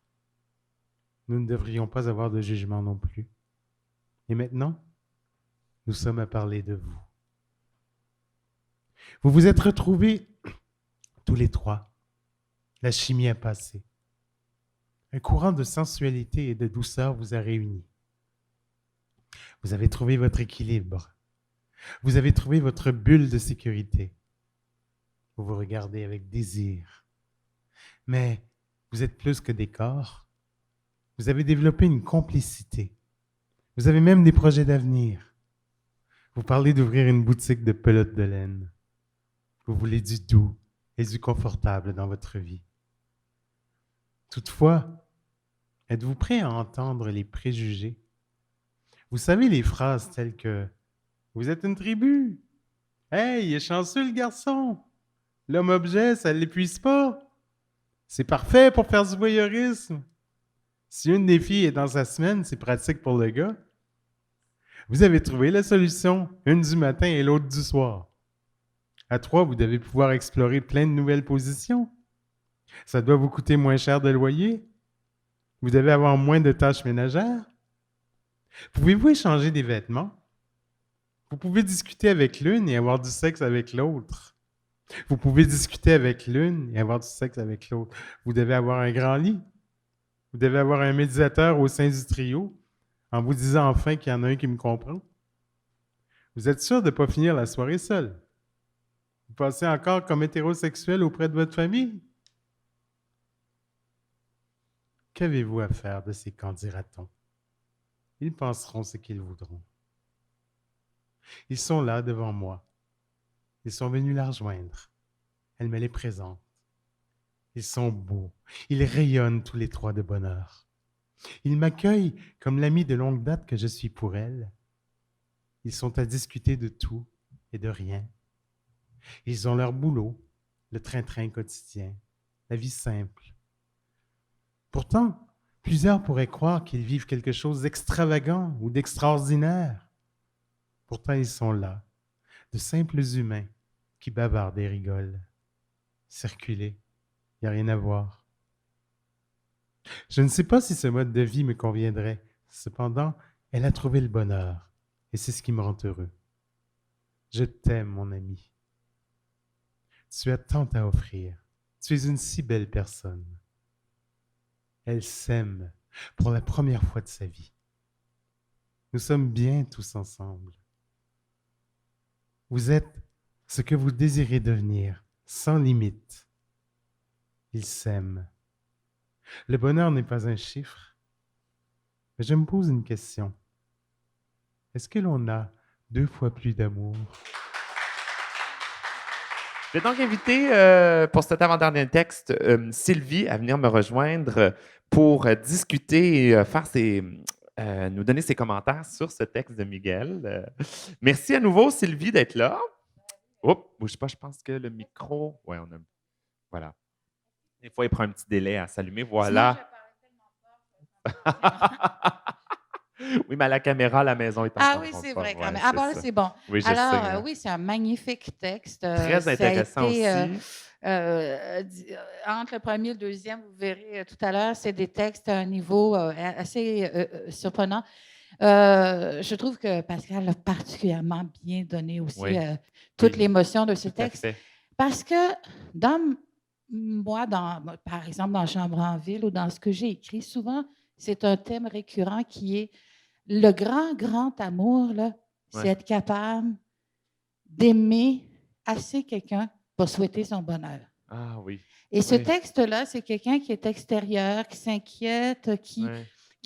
Nous ne devrions pas avoir de jugement non plus. Et maintenant, nous sommes à parler de vous. Vous vous êtes retrouvés tous les 3. La chimie a passé. Un courant de sensualité et de douceur vous a réunis. Vous avez trouvé votre équilibre. Vous avez trouvé votre bulle de sécurité. Vous vous regardez avec désir. Mais vous êtes plus que des corps. Vous avez développé une complicité. Vous avez même des projets d'avenir. Vous parlez d'ouvrir une boutique de pelotes de laine. Vous voulez du doux et du confortable dans votre vie. Toutefois, êtes-vous prêt à entendre les préjugés? Vous savez les phrases telles que « Vous êtes une tribu! Hey, il est chanceux le garçon! L'homme-objet, ça ne l'épuise pas! C'est parfait pour faire du voyeurisme! Si une des filles est dans sa semaine, c'est pratique pour le gars. Vous avez trouvé la solution, une du matin et l'autre du soir. À 3, vous devez pouvoir explorer plein de nouvelles positions. Ça doit vous coûter moins cher de loyer. Vous devez avoir moins de tâches ménagères. Pouvez-vous échanger des vêtements? Vous pouvez discuter avec l'une et avoir du sexe avec l'autre. Vous pouvez discuter avec l'une et avoir du sexe avec l'autre. Vous devez avoir un grand lit. Vous devez avoir un médiateur au sein du trio en vous disant enfin qu'il y en a un qui me comprend. Vous êtes sûr de ne pas finir la soirée seul. Vous passez encore comme hétérosexuel auprès de votre famille? Qu'avez-vous à faire de ces candidatons? Ils penseront ce qu'ils voudront. Ils sont là devant moi. Ils sont venus la rejoindre. Elle me les présente. Ils sont beaux. Ils rayonnent tous les 3 de bonheur. Ils m'accueillent comme l'ami de longue date que je suis pour elle. Ils sont à discuter de tout et de rien. Ils ont leur boulot, le train-train quotidien, la vie simple. Pourtant, Plusieurs pourraient croire qu'ils vivent quelque chose d'extravagant ou d'extraordinaire. Pourtant, ils sont là, de simples humains qui bavardent et rigolent. Circuler, il n'y a rien à voir. Je ne sais pas si ce mode de vie me conviendrait. Cependant, elle a trouvé le bonheur, et c'est ce qui me rend heureux. Je t'aime, mon ami. Tu as tant à offrir. Tu es une si belle personne. Elle s'aime pour la première fois de sa vie. Nous sommes bien tous ensemble. Vous êtes ce que vous désirez devenir, sans limite. Ils s'aiment. Le bonheur n'est pas un chiffre, mais je me pose une question. Est-ce que l'on a 2 fois plus d'amour? Je vais donc inviter pour cet avant-dernier texte Sylvie à venir me rejoindre pour discuter et nous donner ses commentaires sur ce texte de Miguel. Merci à nouveau, Sylvie, d'être là. Oups, bouge pas, je pense que le micro... Oui, on a... Voilà. Des fois, il prend un petit délai à s'allumer. Voilà. Oui, mais à la caméra, la maison est en Ah oui, c'est vrai, quand même. Ah bon, là, c'est bon. Oui, je sais. Alors, oui, c'est un magnifique texte. Très intéressant aussi. Entre le premier et le deuxième, vous verrez tout à l'heure, c'est des textes à un niveau assez surprenant. Je trouve que Pascal a particulièrement bien donné aussi toute l'émotion de ce texte. Parce que par exemple, dans Chambre en ville ou dans ce que j'ai écrit, souvent, c'est un thème récurrent qui est le grand, grand amour, là, c'est être capable d'aimer assez quelqu'un pour souhaiter son bonheur. Ah oui. Et ce texte-là, c'est quelqu'un qui est extérieur, qui s'inquiète, qui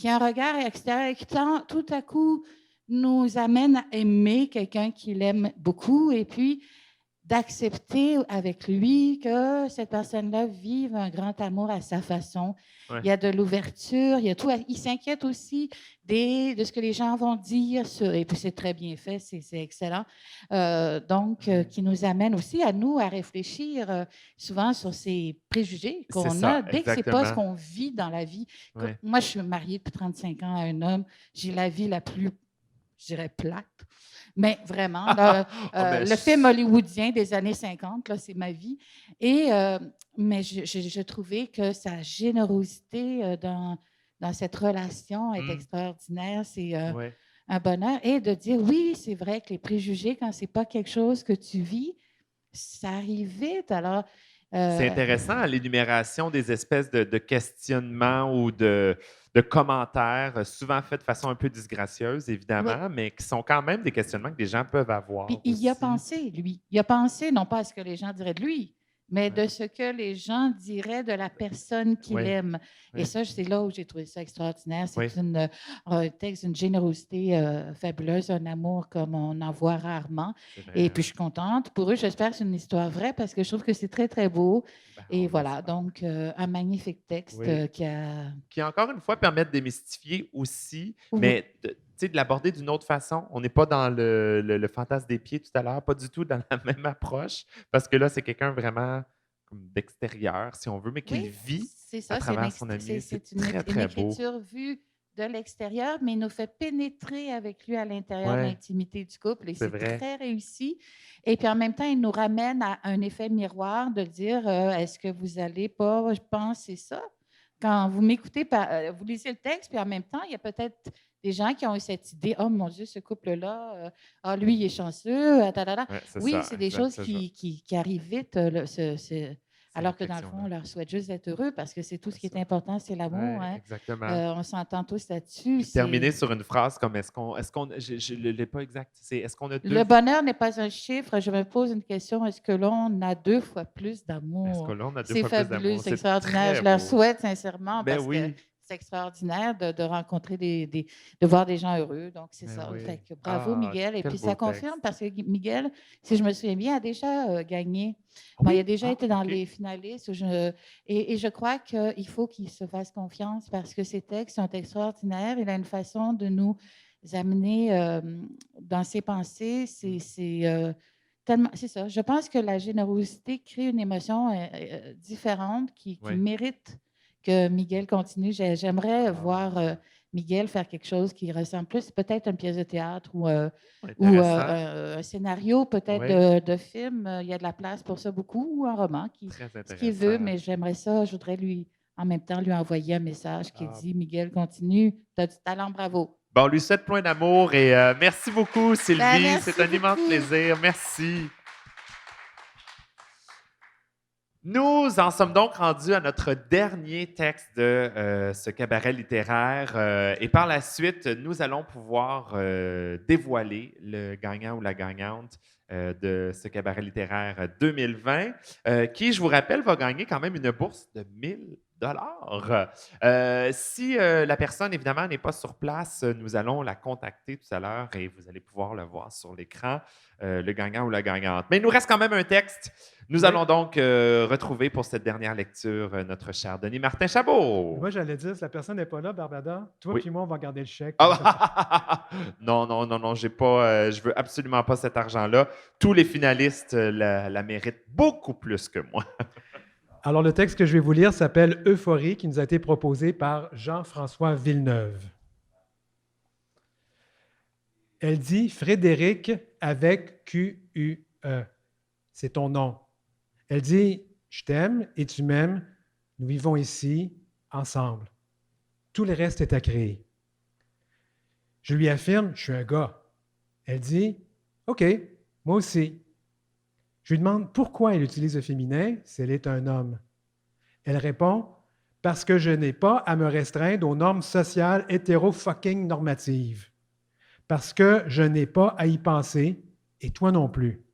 a un regard extérieur et qui, tout à coup, nous amène à aimer quelqu'un qu'il aime beaucoup et puis d'accepter avec lui que cette personne-là vive un grand amour à sa façon. Il y a de l'ouverture, il y a tout. Il s'inquiète aussi de ce que les gens vont dire, et puis c'est très bien fait, c'est excellent. Qui nous amène aussi à nous à réfléchir souvent sur ces préjugés qu'on a dès que c'est pas ce qu'on vit dans la vie. Moi, je suis mariée depuis 35 ans à un homme, j'ai la vie la plus, je dirais, plate. Mais vraiment, le film hollywoodien des années 50, là, c'est ma vie. Mais je trouvais que sa générosité dans cette relation est extraordinaire. C'est un bonheur. Et de dire, oui, c'est vrai que les préjugés, quand c'est pas quelque chose que tu vis, ça arrive vite. Alors, c'est intéressant, l'énumération des espèces de questionnements ou de commentaires, souvent faits de façon un peu disgracieuse, évidemment, mais qui sont quand même des questionnements que les gens peuvent avoir. Puis il y a pensé, lui. Il a pensé, non pas à ce que les gens diraient de lui, mais de ce que les gens diraient de la personne qu'il aime. Et ça, c'est là où j'ai trouvé ça extraordinaire. C'est un texte d'une générosité fabuleuse, un amour comme on en voit rarement. Et puis, je suis contente. Pour eux, j'espère que c'est une histoire vraie parce que je trouve que c'est très, très beau. Et voilà, donc un magnifique texte qui, encore une fois, permet de démystifier aussi, mais de l'aborder d'une autre façon. On n'est pas dans le fantasme des pieds tout à l'heure, pas du tout dans la même approche, parce que là, c'est quelqu'un vraiment d'extérieur, si on veut, mais qui vit à travers son ami. C'est très, très beau. C'est une écriture vue de l'extérieur, mais il nous fait pénétrer avec lui à l'intérieur de l'intimité du couple. Et c'est très réussi. Et puis en même temps, il nous ramène à un effet miroir de dire est-ce que vous n'allez pas penser ça? Quand vous m'écoutez, vous lisez le texte, puis en même temps, il y a peut-être des gens qui ont eu cette idée, oh mon Dieu, ce couple-là, lui, il est chanceux. C'est des choses qui arrivent vite. Alors que dans le fond, on leur souhaite juste d'être heureux parce que c'est tout ce qui est important, c'est l'amour. Exactement. On s'entend tous là-dessus. Terminer sur une phrase comme je ne l'ai pas exact, c'est est-ce qu'on a deux... Le bonheur n'est pas un chiffre. Je me pose une question, est-ce que l'on a 2 fois plus d'amour? Est-ce que l'on a 2 fois plus d'amour? C'est fabuleux, c'est extraordinaire. Je leur souhaite sincèrement parce que c'est extraordinaire de rencontrer de voir des gens heureux. Donc, c'est ça. Fait que bravo, Miguel. Et puis, ça confirme parce que Miguel, si je me souviens bien, a déjà gagné. Il a déjà été dans les finalistes. Et je crois qu'il faut qu'il se fasse confiance parce que ses textes sont extraordinaires. Il a une façon de nous amener dans ses pensées. C'est ça. Je pense que la générosité crée une émotion différente qui mérite que Miguel continue. J'aimerais voir Miguel faire quelque chose qui ressemble plus, peut-être une pièce de théâtre ou Intéressant. un scénario peut-être Oui. de film. Il y a de la place pour ça beaucoup, ou un roman, Très ce qu'il veut, intéressant. mais j'aimerais ça. Je voudrais en même temps lui envoyer un message qui Ah. dit Miguel, continue, tu as du talent, bravo. Bon, on lui souhaite plein d'amour et merci beaucoup, Sylvie. Ben, merci C'est un immense beaucoup. plaisir. Merci. Nous en sommes donc rendus à notre dernier texte de ce cabaret littéraire et par la suite, nous allons pouvoir dévoiler le gagnant ou la gagnante de ce cabaret littéraire 2020 qui, je vous rappelle, va gagner quand même une bourse de 1000 dollars. Si la personne, évidemment, n'est pas sur place, nous allons la contacter tout à l'heure et vous allez pouvoir le voir sur l'écran, le gagnant ou la gagnante. Mais il nous reste quand même un texte. Nous Oui. allons donc retrouver pour cette dernière lecture notre cher Denis Martin Chabot. Moi, j'allais dire, si la personne n'est pas là, Barbada, toi Oui. puis moi, on va garder le chèque. Ah, non, non, non, non, j'ai pas, je veux absolument pas cet argent-là. Tous les finalistes la méritent beaucoup plus que moi. Alors, le texte que je vais vous lire s'appelle Euphorie, qui nous a été proposé par Jean-François Villeneuve. Elle dit Frédéric avec Q-U-E. C'est ton nom. Elle dit Je t'aime et tu m'aimes. Nous vivons ici ensemble. Tout le reste est à créer. Je lui affirme Je suis un gars. Elle dit OK, moi aussi. Je lui demande pourquoi elle utilise le féminin si elle est un homme. Elle répond Parce que je n'ai pas à me restreindre aux normes sociales hétéro-fucking normatives. Parce que je n'ai pas à y penser, et toi non plus.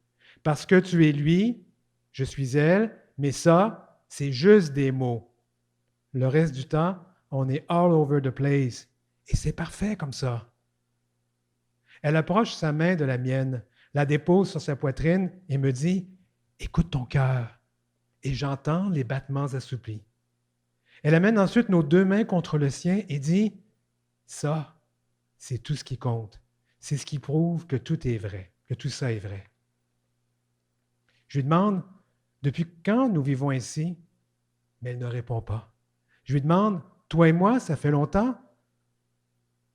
Parce que tu es lui, je suis elle, mais ça, c'est juste des mots. Le reste du temps, on est all over the place. Et c'est parfait comme ça. Elle approche sa main de la mienne, la dépose sur sa poitrine et me dit « Écoute ton cœur ». Et j'entends les battements assouplis. Elle amène ensuite nos deux mains contre le sien et dit « Ça, c'est tout ce qui compte. C'est ce qui prouve que tout est vrai, que tout ça est vrai. » Je lui demande « Depuis quand nous vivons ainsi? » Mais elle ne répond pas. Je lui demande « Toi et moi, ça fait longtemps? »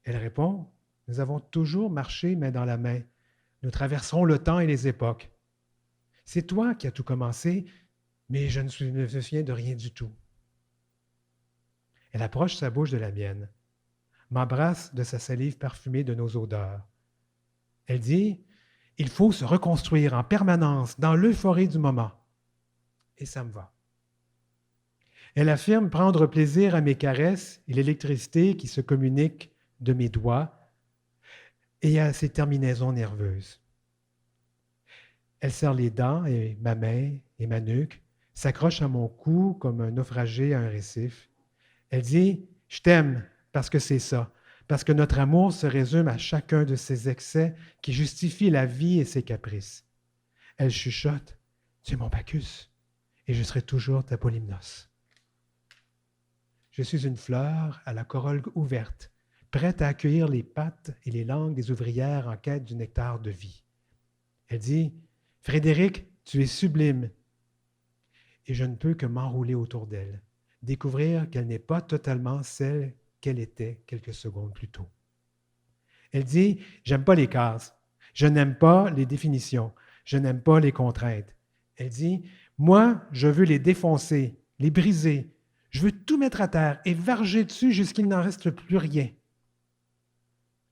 Elle répond « Nous avons toujours marché main dans la main. Nous traverserons le temps et les époques. C'est toi qui as tout commencé, mais je ne me souviens de rien du tout. » Elle approche sa bouche de la mienne, m'embrasse de sa salive parfumée de nos odeurs. Elle dit « Il faut se reconstruire en permanence dans l'euphorie du moment. » Et ça me va. Elle affirme prendre plaisir à mes caresses et l'électricité qui se communique de mes doigts et à ses terminaisons nerveuses. Elle serre les dents et ma main et ma nuque, s'accroche à mon cou comme un naufragé à un récif. Elle dit « Je t'aime parce que c'est ça, parce que notre amour se résume à chacun de ces excès qui justifient la vie et ses caprices. » Elle chuchote « Tu es mon Bacchus et je serai toujours ta Polymnos. » Je suis une fleur à la corolle ouverte, prête à accueillir les pattes et les langues des ouvrières en quête du nectar de vie. Elle dit « Frédéric, tu es sublime. » Et je ne peux que m'enrouler autour d'elle, découvrir qu'elle n'est pas totalement celle qu'elle était quelques secondes plus tôt. Elle dit « J'aime pas les cases, je n'aime pas les définitions, je n'aime pas les contraintes. » Elle dit « Moi, je veux les défoncer, les briser. Je veux tout mettre à terre et varger dessus jusqu'il n'en reste plus rien. »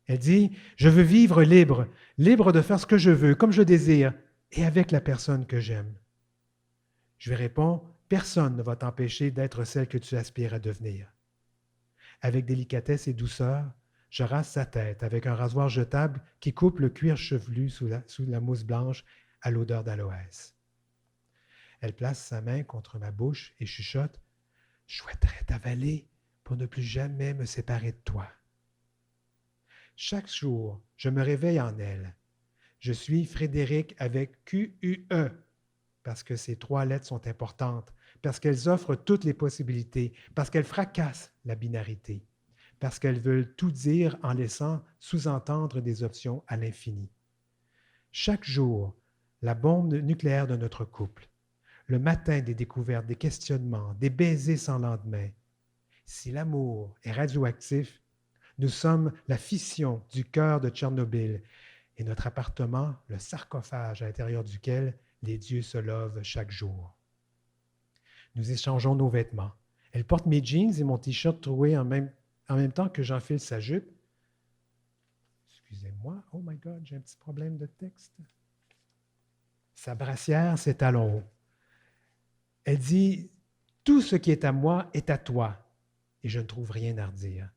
Elle dit « Je veux vivre libre, libre de faire ce que je veux, comme je désire, et avec la personne que j'aime. » Je lui réponds « Personne ne va t'empêcher d'être celle que tu aspires à devenir. » Avec délicatesse et douceur, je rase sa tête avec un rasoir jetable qui coupe le cuir chevelu sous la mousse blanche à l'odeur d'aloès. Elle place sa main contre ma bouche et chuchote « Je souhaiterais t'avaler pour ne plus jamais me séparer de toi. » Chaque jour, je me réveille en elle. Je suis Frédéric avec Q-U-E, parce que ces trois lettres sont importantes, parce qu'elles offrent toutes les possibilités, parce qu'elles fracassent la binarité, parce qu'elles veulent tout dire en laissant sous-entendre des options à l'infini. Chaque jour, la bombe nucléaire de notre couple, le matin des découvertes, des questionnements, des baisers sans lendemain, Si l'amour est radioactif, nous sommes la fission du cœur de Tchernobyl et notre appartement, le sarcophage à l'intérieur duquel les dieux se lovent chaque jour. Nous échangeons nos vêtements. Elle porte mes jeans et mon t-shirt troué en même temps que j'enfile sa jupe. Excusez-moi, oh my God, j'ai un petit problème de texte. Sa brassière, ses talons hauts. Elle dit, « Tout ce qui est à moi est à toi, et je ne trouve rien à redire. »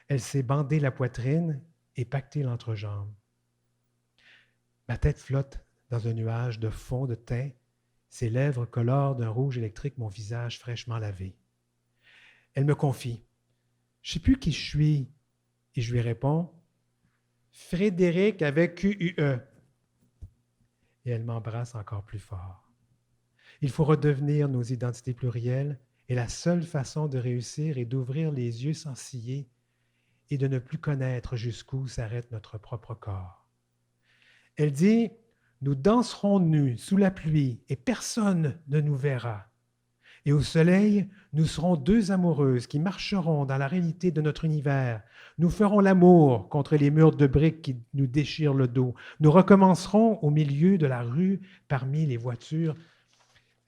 Elle s'est bandée la poitrine et pacté l'entrejambe. Ma tête flotte dans un nuage de fond de teint. Ses lèvres colorent d'un rouge électrique mon visage fraîchement lavé. Elle me confie, « Je ne sais plus qui je suis. » Et je lui réponds, « Frédéric avec QUE. » Et elle m'embrasse encore plus fort. Il faut redevenir nos identités plurielles et la seule façon de réussir est d'ouvrir les yeux sans ciller et de ne plus connaître jusqu'où s'arrête notre propre corps. Elle dit, « Nous danserons nus sous la pluie et personne ne nous verra. Et au soleil, nous serons deux amoureuses qui marcheront dans la réalité de notre univers. Nous ferons l'amour contre les murs de briques qui nous déchirent le dos. Nous recommencerons au milieu de la rue parmi les voitures. »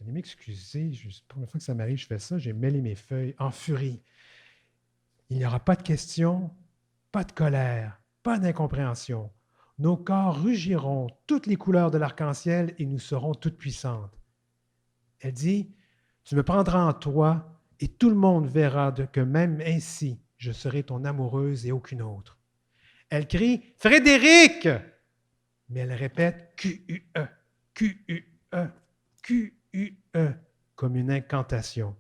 Allez m'excuser, c'est la première fois que ça m'arrive, je fais ça, j'ai mêlé mes feuilles en furie. Il n'y aura pas de questions, pas de colère, pas d'incompréhension. Nos corps rugiront toutes les couleurs de l'arc-en-ciel et nous serons toutes puissantes. Elle dit, « Tu me prendras en toi et tout le monde verra que même ainsi, je serai ton amoureuse et aucune autre. » Elle crie, « Frédéric! » Mais elle répète, « QUE, QUE, QUE. QUE, comme une incantation.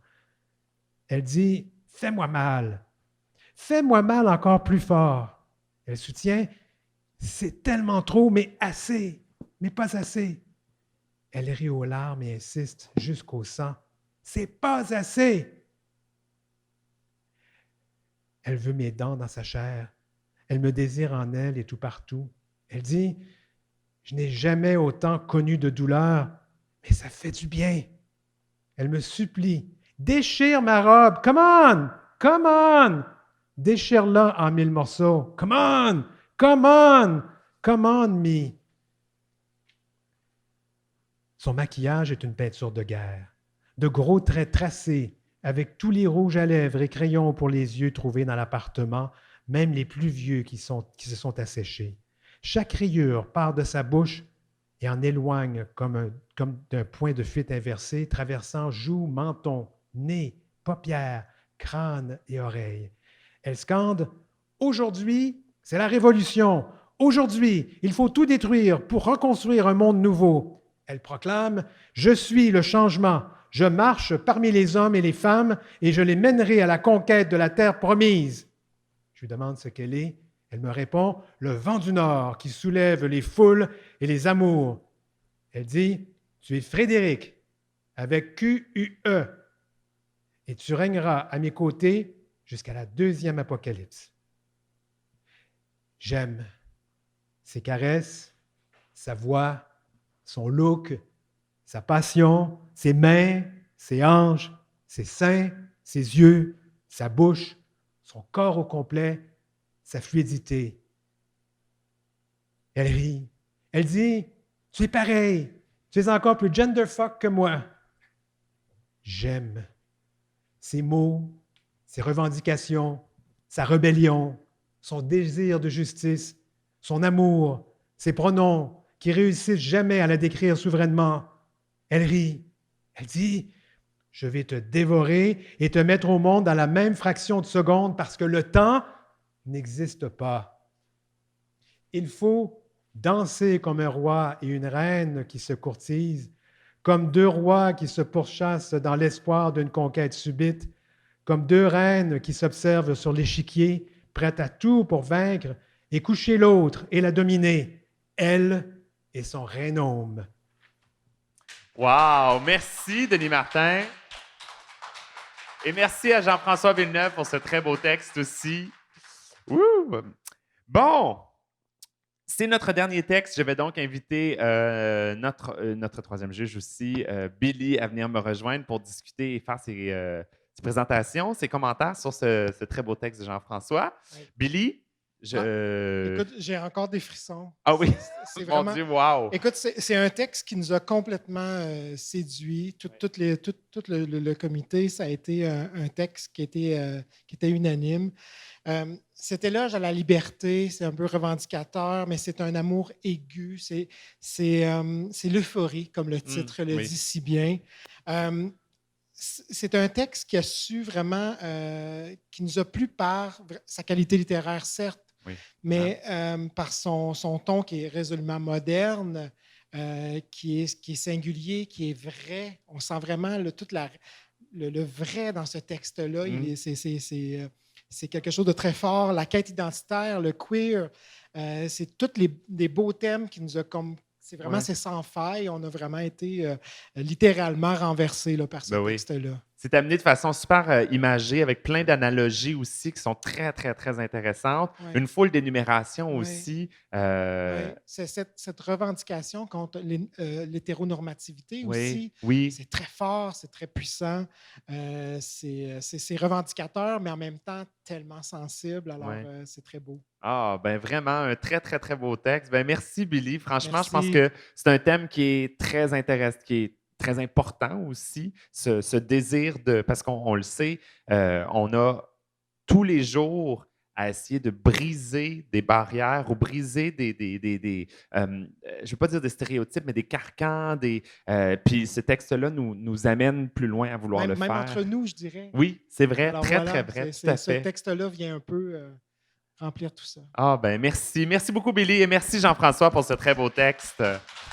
Elle dit, « Fais-moi mal. Fais-moi mal encore plus fort. » Elle soutient, « C'est tellement trop, mais assez, mais pas assez. » Elle rit aux larmes et insiste jusqu'au sang, « C'est pas assez. » Elle veut mes dents dans sa chair. Elle me désire en elle et tout partout. Elle dit, « Je n'ai jamais autant connu de douleur. Mais ça fait du bien. » Elle me supplie. « Déchire ma robe. Come on! Come on! Déchire-la en 1000 morceaux. Come on! Come on! Come on, me! » Son maquillage est une peinture de guerre. De gros traits tracés, avec tous les rouges à lèvres et crayons pour les yeux trouvés dans l'appartement, même les plus vieux qui se sont asséchés. Chaque rayure part de sa bouche et en éloigne comme d'un point de fuite inversé, traversant joues, menton, nez, paupières, crâne et oreilles. Elle scande « Aujourd'hui, c'est la révolution. Aujourd'hui, il faut tout détruire pour reconstruire un monde nouveau. » Elle proclame « Je suis le changement. Je marche parmi les hommes et les femmes et je les mènerai à la conquête de la terre promise. » Je lui demande ce qu'elle est. Elle me répond, « Le vent du Nord qui soulève les foules et les amours. » Elle dit, « Tu es Frédéric, avec QUE, et tu régneras à mes côtés jusqu'à la deuxième apocalypse. » J'aime ses caresses, sa voix, son look, sa passion, ses mains, ses hanches, ses seins, ses yeux, sa bouche, son corps au complet, sa fluidité. Elle rit. Elle dit, « Tu es pareil. Tu es encore plus genderfuck que moi. » J'aime ses mots, ses revendications, sa rébellion, son désir de justice, son amour, ses pronoms qui réussissent jamais à la décrire souverainement. Elle rit. Elle dit, « Je vais te dévorer et te mettre au monde dans la même fraction de seconde parce que le temps n'existe pas. Il faut danser comme un roi et une reine qui se courtisent, comme deux rois qui se pourchassent dans l'espoir d'une conquête subite, comme deux reines qui s'observent sur l'échiquier, prêtes à tout pour vaincre et coucher l'autre et la dominer, elle et son rhénome. » Wow! Merci, Denis Martin. Et merci à Jean-François Villeneuve pour ce très beau texte aussi. Ouh! Bon, c'est notre dernier texte. Je vais donc inviter notre troisième juge aussi, Billy, à venir me rejoindre pour discuter et faire présentation, ses commentaires sur ce très beau texte de Jean-François. Oui. Billy, Écoute, j'ai encore des frissons. Ah oui? C'est Mon vraiment... Dieu, wow! Écoute, c'est un texte qui nous a complètement séduits. Tout le comité, ça a été un texte qui était unanime. Cet éloge à la liberté, c'est un peu revendicateur, mais c'est un amour aigu. C'est l'euphorie, comme le titre le oui. dit si bien. C'est un texte qui a su vraiment, qui nous a plu par sa qualité littéraire, certes, Oui. mais par son ton qui est résolument moderne, qui est singulier, qui est vrai. On sent vraiment le vrai dans ce texte-là. C'est quelque chose de très fort. La quête identitaire, le queer, c'est tous des beaux thèmes qui nous a comme... C'est vraiment, c'est sans faille. On a vraiment été littéralement renversés là, par ce texte-là. C'est amené de façon super imagée, avec plein d'analogies aussi qui sont très, très, très intéressantes. Ouais. Une foule d'énumérations Ouais. aussi. Ouais. C'est cette revendication contre l'hétéronormativité aussi. Oui. C'est très fort, c'est très puissant. C'est revendicateur, mais en même temps tellement sensible. Alors, c'est très beau. Ah, ben vraiment, un très, très, très beau texte. Ben merci, Billy. Franchement, Merci. je pense que c'est un thème qui est très intéressant, qui est très important aussi, ce désir de... Parce qu'on le sait, on a tous les jours à essayer de briser des barrières ou briser je ne veux pas dire des stéréotypes, mais des carcans. Puis ce texte-là nous amène plus loin à vouloir le Même faire. entre nous, je dirais. Oui, c'est vrai, Alors très, voilà, très vrai, tout à ce fait. texte-là vient un peu remplir tout ça. Ah, ben merci. Merci beaucoup, Billy, et merci, Jean-François, pour ce très beau texte.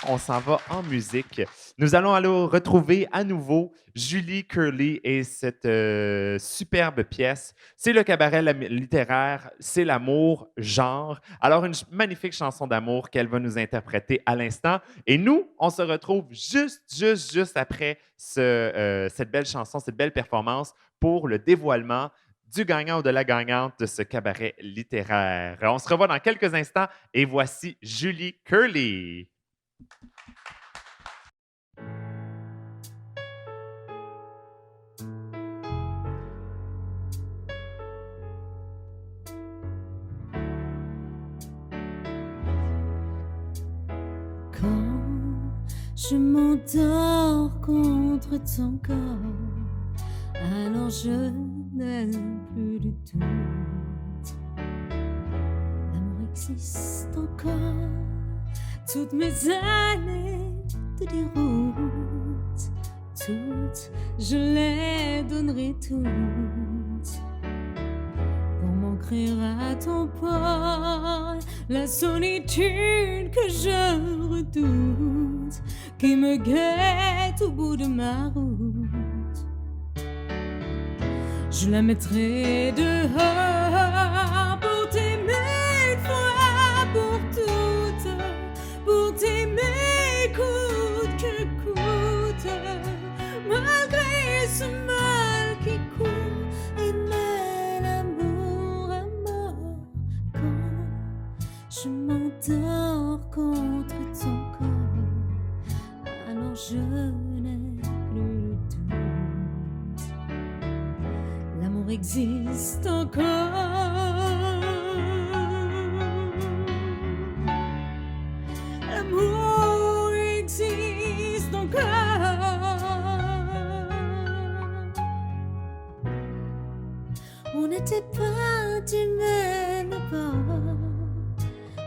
On s'en va en musique. Nous allons aller retrouver à nouveau Julie Curley et cette superbe pièce. C'est le cabaret littéraire, c'est l'amour, genre. Alors, une magnifique chanson d'amour qu'elle va nous interpréter à l'instant. Et nous, on se retrouve juste après cette belle chanson, cette belle performance pour le dévoilement du gagnant ou de la gagnante de ce cabaret littéraire. On se revoit dans quelques instants et voici Julie Curley. Quand je m'endors contre ton corps, alors je n'ai plus de doute. L'amour existe encore. Toutes mes années de déroute, toutes, je les donnerai toutes pour m'ancrer à ton port. La solitude que je redoute, qui me guette au bout de ma route, je la mettrai dehors pour t'aimer une fois pour toutes, pour t'aimer coûte que coûte, malgré ce mal qui court, aimer l'amour à mort. Quand je m'endors contre ton corps, alors je n'ai plus le doute. L'amour existe encore. L'amour existe encore. On n'était pas du même abord,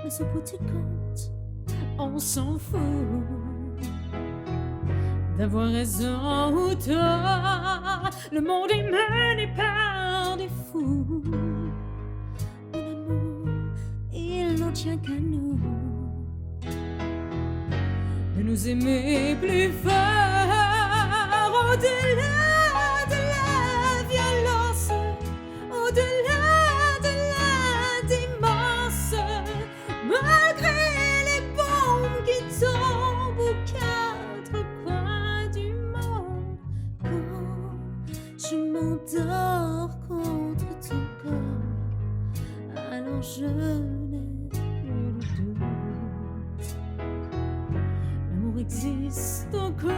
mais au bout du compte, on s'en fout d'avoir raison ou tort. Le monde est mené par des fous. Mon amour, il n'en tient qu'à nous de nous aimer plus fort, au-delà de la violence, au-delà de la démence, malgré les bombes qui tombent aux quatre coins du monde. Quand je m'endors contre ton corps, alors je n'ai plus de doute. L'amour existe encore.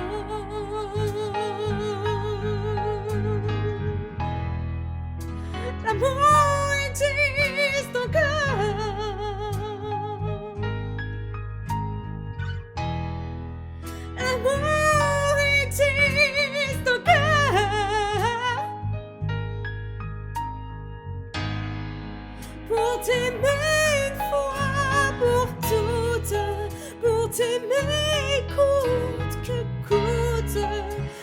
L'amour existe encore. L'amour existe encore. Pour t'aimer une fois pour toutes, pour t'aimer coûte que coûte,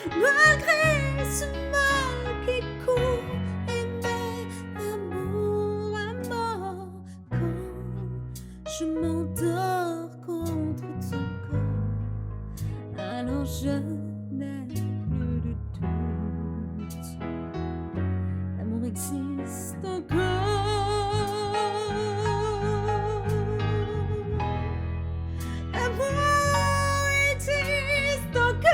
malgré ce mal qui court, aimer l'amour à mort. Quand je m'endors contre ton corps, alors je n'ai plus de doute. L'amour existe encore. L'amour existe encore.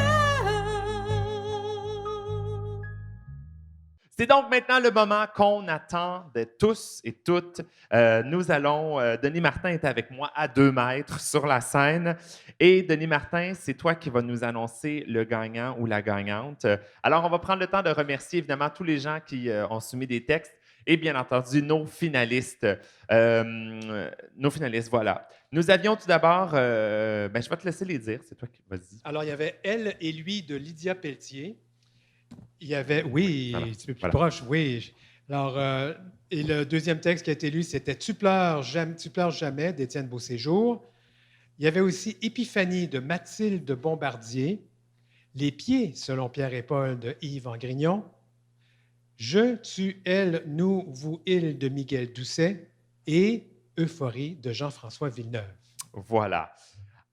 C'est donc maintenant le moment qu'on attend de tous et toutes. Nous allons... Denis Martin est avec moi à 2 mètres sur la scène. Et Denis Martin, c'est toi qui vas nous annoncer le gagnant ou la gagnante. Alors, on va prendre le temps de remercier évidemment tous les gens qui ont soumis des textes et bien entendu nos finalistes. Voilà. Nous avions tout d'abord... je vais te laisser les dire. C'est toi qui... Vas-y. Alors, il y avait Elle et lui de Lydia Pelletier. Il y avait, oui, Voilà. un petit peu plus Voilà. proche, oui. Alors, et le deuxième texte qui a été lu, c'était Tu pleures jamais d'Étienne Beauséjour. Il y avait aussi Épiphanie de Mathilde Bombardier. Les pieds, selon Pierre et Paul, de Yves Angrignon. Je, tu, elle, nous, vous, il de Miguel Doucet. Et Euphorie de Jean-François Villeneuve. Voilà.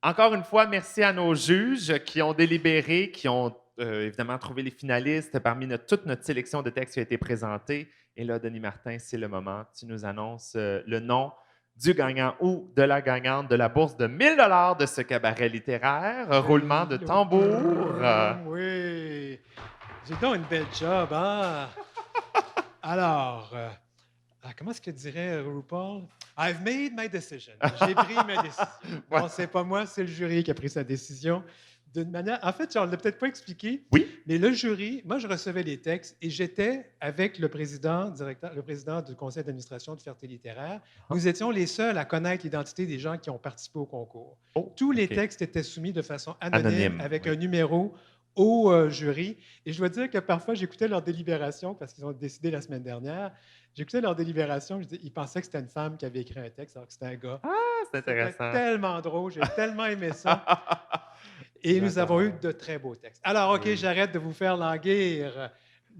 Encore une fois, merci à nos juges qui ont délibéré, qui ont évidemment trouvé les finalistes parmi toute notre sélection de textes qui a été présentée. Et là, Denis Martin, c'est le moment. Tu nous annonces le nom du gagnant ou de la gagnante de la bourse de 1 000 $ de ce cabaret littéraire. Roulement de tambour. Oui. J'ai donc une belle job, hein? Alors, comment est-ce que dirait RuPaul? I've made my decision. J'ai pris ma décision. Ouais. Non, c'est pas moi, c'est le jury qui a pris sa décision. D'une manière... En fait, on ne l'a peut-être pas expliqué, Oui. mais le jury, moi, je recevais les textes et j'étais avec le président du conseil d'administration de Fierté littéraire. Nous étions les seuls à connaître l'identité des gens qui ont participé au concours. Oh, Tous les OK. textes étaient soumis de façon anonyme avec oui. un numéro au jury. Et je dois dire que parfois, j'écoutais leur délibération, parce qu'ils ont décidé la semaine dernière, j'écoutais leur délibération, ils pensaient que c'était une femme qui avait écrit un texte, alors que c'était un gars. Ah, c'est C'était intéressant. tellement drôle, j'ai tellement aimé ça. Et nous avons eu de très beaux textes. Alors, OK, Oui. j'arrête de vous faire languir.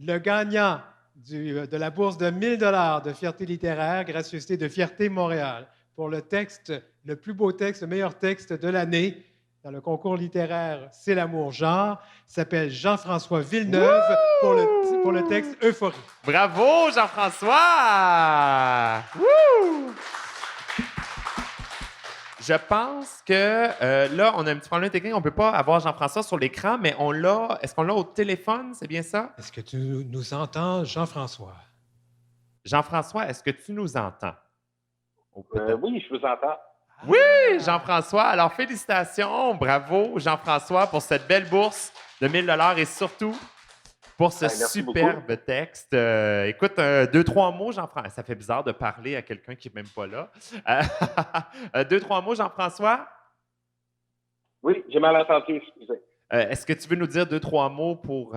Le gagnant de la bourse de 1 000 $ de Fierté littéraire, gracieuseté de Fierté Montréal, pour le texte, le plus beau texte, le meilleur texte de l'année dans le concours littéraire C'est l'amour genre, s'appelle Jean-François Villeneuve pour le texte Euphorie. Bravo, Jean-François! Wouh! Je pense que là, on a un petit problème technique. On ne peut pas avoir Jean-François sur l'écran, mais on l'a. Est-ce qu'on l'a au téléphone? C'est bien ça? Est-ce que tu nous entends, Jean-François? Jean-François, est-ce que tu nous entends? Ou peut-être- Oui, je vous entends. Oui, Jean-François. Alors, félicitations. Bravo, Jean-François, pour cette belle bourse de 1 000 $ et surtout pour ce Merci superbe texte. Écoute, 2-3 mots, Jean-François. Ça fait bizarre de parler à quelqu'un qui n'est même pas là. 2-3 mots, Jean-François. Oui, j'ai mal entendu, excusez. Est-ce que tu veux nous dire 2-3 mots pour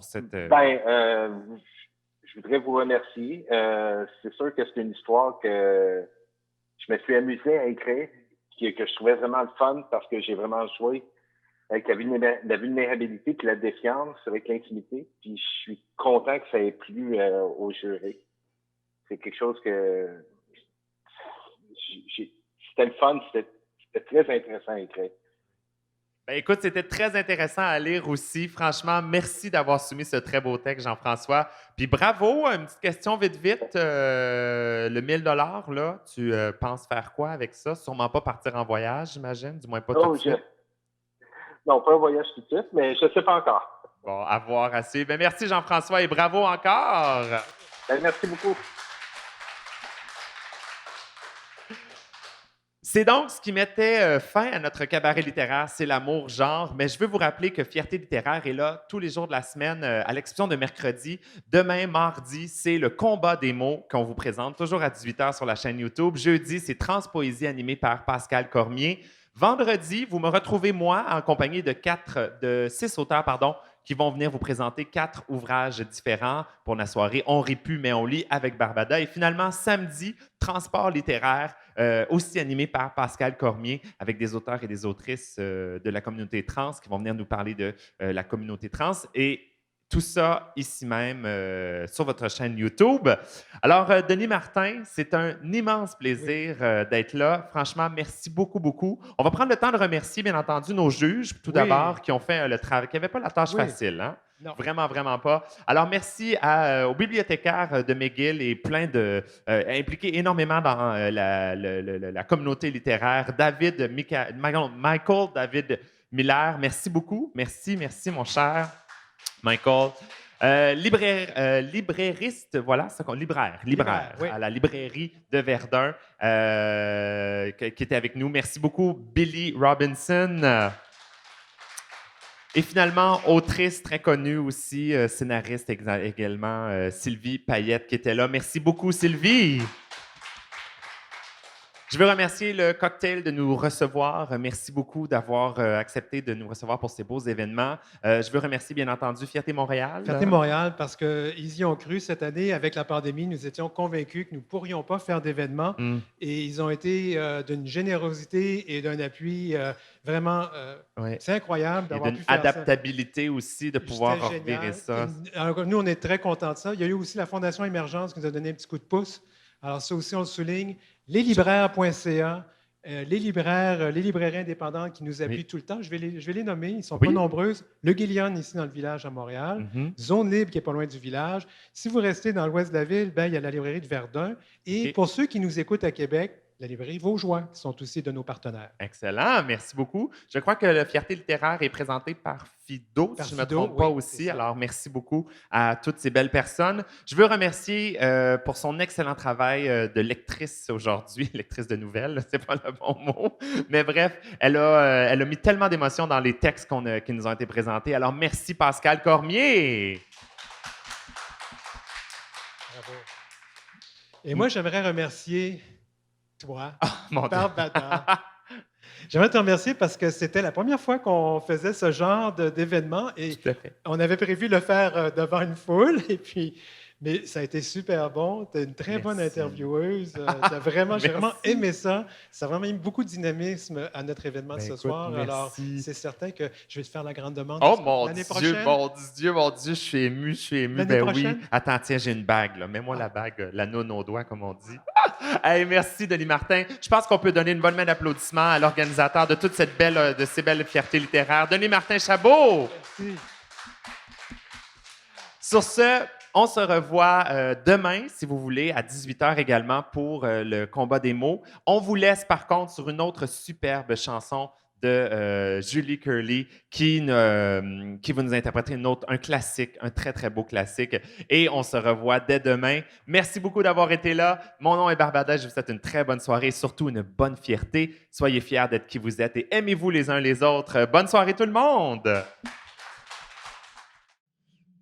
cette... Je voudrais vous remercier. C'est sûr que c'est une histoire que je me suis amusé à écrire, que je trouvais vraiment le fun parce que j'ai vraiment joué avec la vulnérabilité et la défiance avec l'intimité. Puis je suis content que ça ait plu au jury. C'est quelque chose que c'était le fun, c'était très intéressant à écrire. Ben, écoute, c'était très intéressant à lire aussi. Franchement, merci d'avoir soumis ce très beau texte, Jean-François. Puis bravo, une petite question vite. Le 1 000 $, là, tu penses faire quoi avec ça? Sûrement pas partir en voyage, j'imagine, du moins pas tout de suite. Non, pas un voyage tout de suite, mais je ne sais pas encore. Bon, à voir, à suivre. Ben, merci, Jean-François, et bravo encore. Ben, merci beaucoup. C'est donc ce qui mettait fin à notre cabaret littéraire, c'est l'amour genre. Mais je veux vous rappeler que Fierté littéraire est là tous les jours de la semaine, à l'exception de mercredi. Demain, mardi, c'est le combat des mots qu'on vous présente, toujours à 18h sur la chaîne YouTube. Jeudi, c'est Transpoésie animé par Pascal Cormier. Vendredi, vous me retrouvez, moi, en compagnie de 6 auteurs, qui vont venir vous présenter 4 ouvrages différents pour la soirée On rit plus, mais on lit avec Barbada. Et finalement, samedi, Transport littéraire, aussi animé par Pascal Cormier, avec des auteurs et des autrices de la communauté trans qui vont venir nous parler de la communauté trans. Et tout ça ici même sur votre chaîne YouTube. Alors, Denis Martin, c'est un immense plaisir d'être là. Franchement, merci beaucoup, beaucoup. On va prendre le temps de remercier, bien entendu, nos juges, tout d'abord, qui ont fait le travail, qui n'avaient pas la tâche facile, hein? Non. Vraiment, vraiment pas. Alors, merci aux bibliothécaires de McGill et plein de... impliqués énormément dans la communauté littéraire. Michael David Miller, merci beaucoup. Merci, mon cher Michael. Librairiste, voilà, libraire, oui. à la librairie de Verdun, qui était avec nous. Merci beaucoup, Billy Robinson. Et finalement, autrice très connue aussi, scénariste également, Sylvie Payette, qui était là. Merci beaucoup, Sylvie. Je veux remercier le cocktail de nous recevoir. Merci beaucoup d'avoir accepté de nous recevoir pour ces beaux événements. Je veux remercier, bien entendu, Fierté Montréal. Fierté Montréal, parce qu'ils y ont cru cette année. Avec la pandémie, nous étions convaincus que nous ne pourrions pas faire d'événements. Et ils ont été d'une générosité et d'un appui vraiment... C'est incroyable d'avoir pu faire ça. Et d'une adaptabilité aussi, de pouvoir revirer ça. Alors, nous, on est très contents de ça. Il y a eu aussi la Fondation Émergence qui nous a donné un petit coup de pouce. Alors, ça aussi, on le souligne. Leslibraires.ca, les librairies indépendantes qui nous appuient tout le temps. Je vais les nommer, ils ne sont pas nombreuses. Le Guillion, ici dans le village à Montréal. Zone Libre, qui n'est pas loin du village. Si vous restez dans l'ouest de la ville, il y a la librairie de Verdun. Et pour ceux qui nous écoutent à Québec, la librairie Vaugeois, qui sont aussi de nos partenaires. Excellent, merci beaucoup. Je crois que la Fierté littéraire est présentée par Fido, si je ne me trompe pas aussi. Alors, merci beaucoup à toutes ces belles personnes. Je veux remercier pour son excellent travail de lectrice aujourd'hui, lectrice de nouvelles, c'est pas le bon mot. Mais bref, elle a mis tellement d'émotions dans les textes qui nous ont été présentés. Alors, merci Pascal Cormier. Bravo. Et moi, j'aimerais remercier... toi, Barbada. J'aimerais te remercier parce que c'était la première fois qu'on faisait ce genre d'événement et on avait prévu de le faire devant une foule. Mais ça a été super bon. Tu es une très bonne intervieweuse. J'ai vraiment aimé ça. Ça a vraiment mis beaucoup de dynamisme à notre événement de ce soir. Merci. Alors, c'est certain que je vais te faire la grande demande. Oh mon L'année Dieu, prochaine, mon Dieu, je suis ému. L'année prochaine? Oui. Attends, tiens, j'ai une bague. Là. Mets-moi la bague, la noune au doigt, comme on dit. Hey, merci, Denis Martin. Je pense qu'on peut donner une bonne main d'applaudissement à l'organisateur de toute de ces belles fiertés littéraires. Denis Martin Chabot. Merci. Sur ce, on se revoit demain, si vous voulez, à 18h également pour le combat des mots. On vous laisse par contre sur une autre superbe chanson de Julie Curley qui va nous interpréter un classique, un très, très beau classique. Et on se revoit dès demain. Merci beaucoup d'avoir été là. Mon nom est Barbada. Je vous souhaite une très bonne soirée et surtout une bonne fierté. Soyez fiers d'être qui vous êtes et aimez-vous les uns les autres. Bonne soirée tout le monde!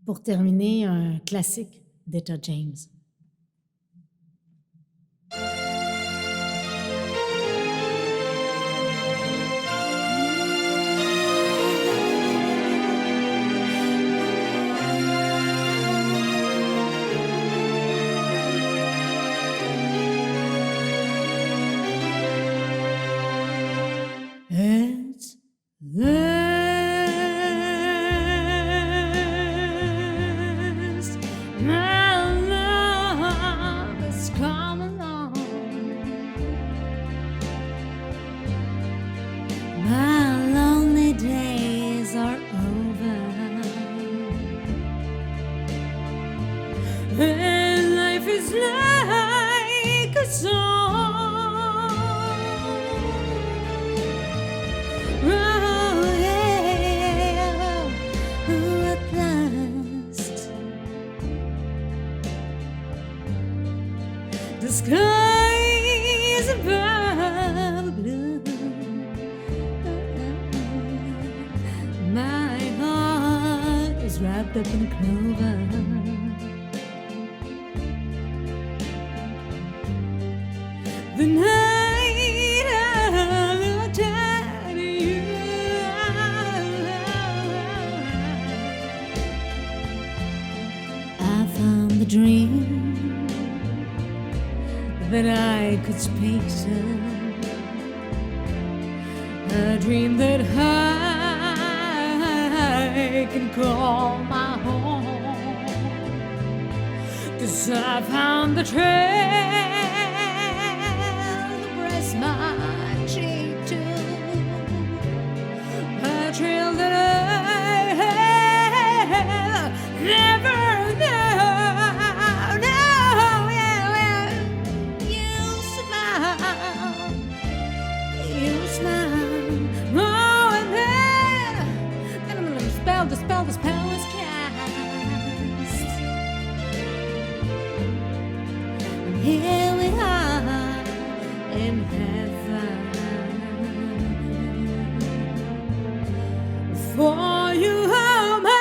Pour terminer, un classique d'Etta James. It's this, my love has come along. My lonely days are over, and life is like a song. Oh, yeah, oh, at last the skies above blue. My heart is wrapped up in clover. The night I'll tell you I found the dream that I could speak to, a dream that I can call my home, 'cause I found the trail that press my cheek to, a trail that I never knew. No, yeah, you smile, you smile. Oh, and then the spell was cast. And here we are in heaven. For you are mine.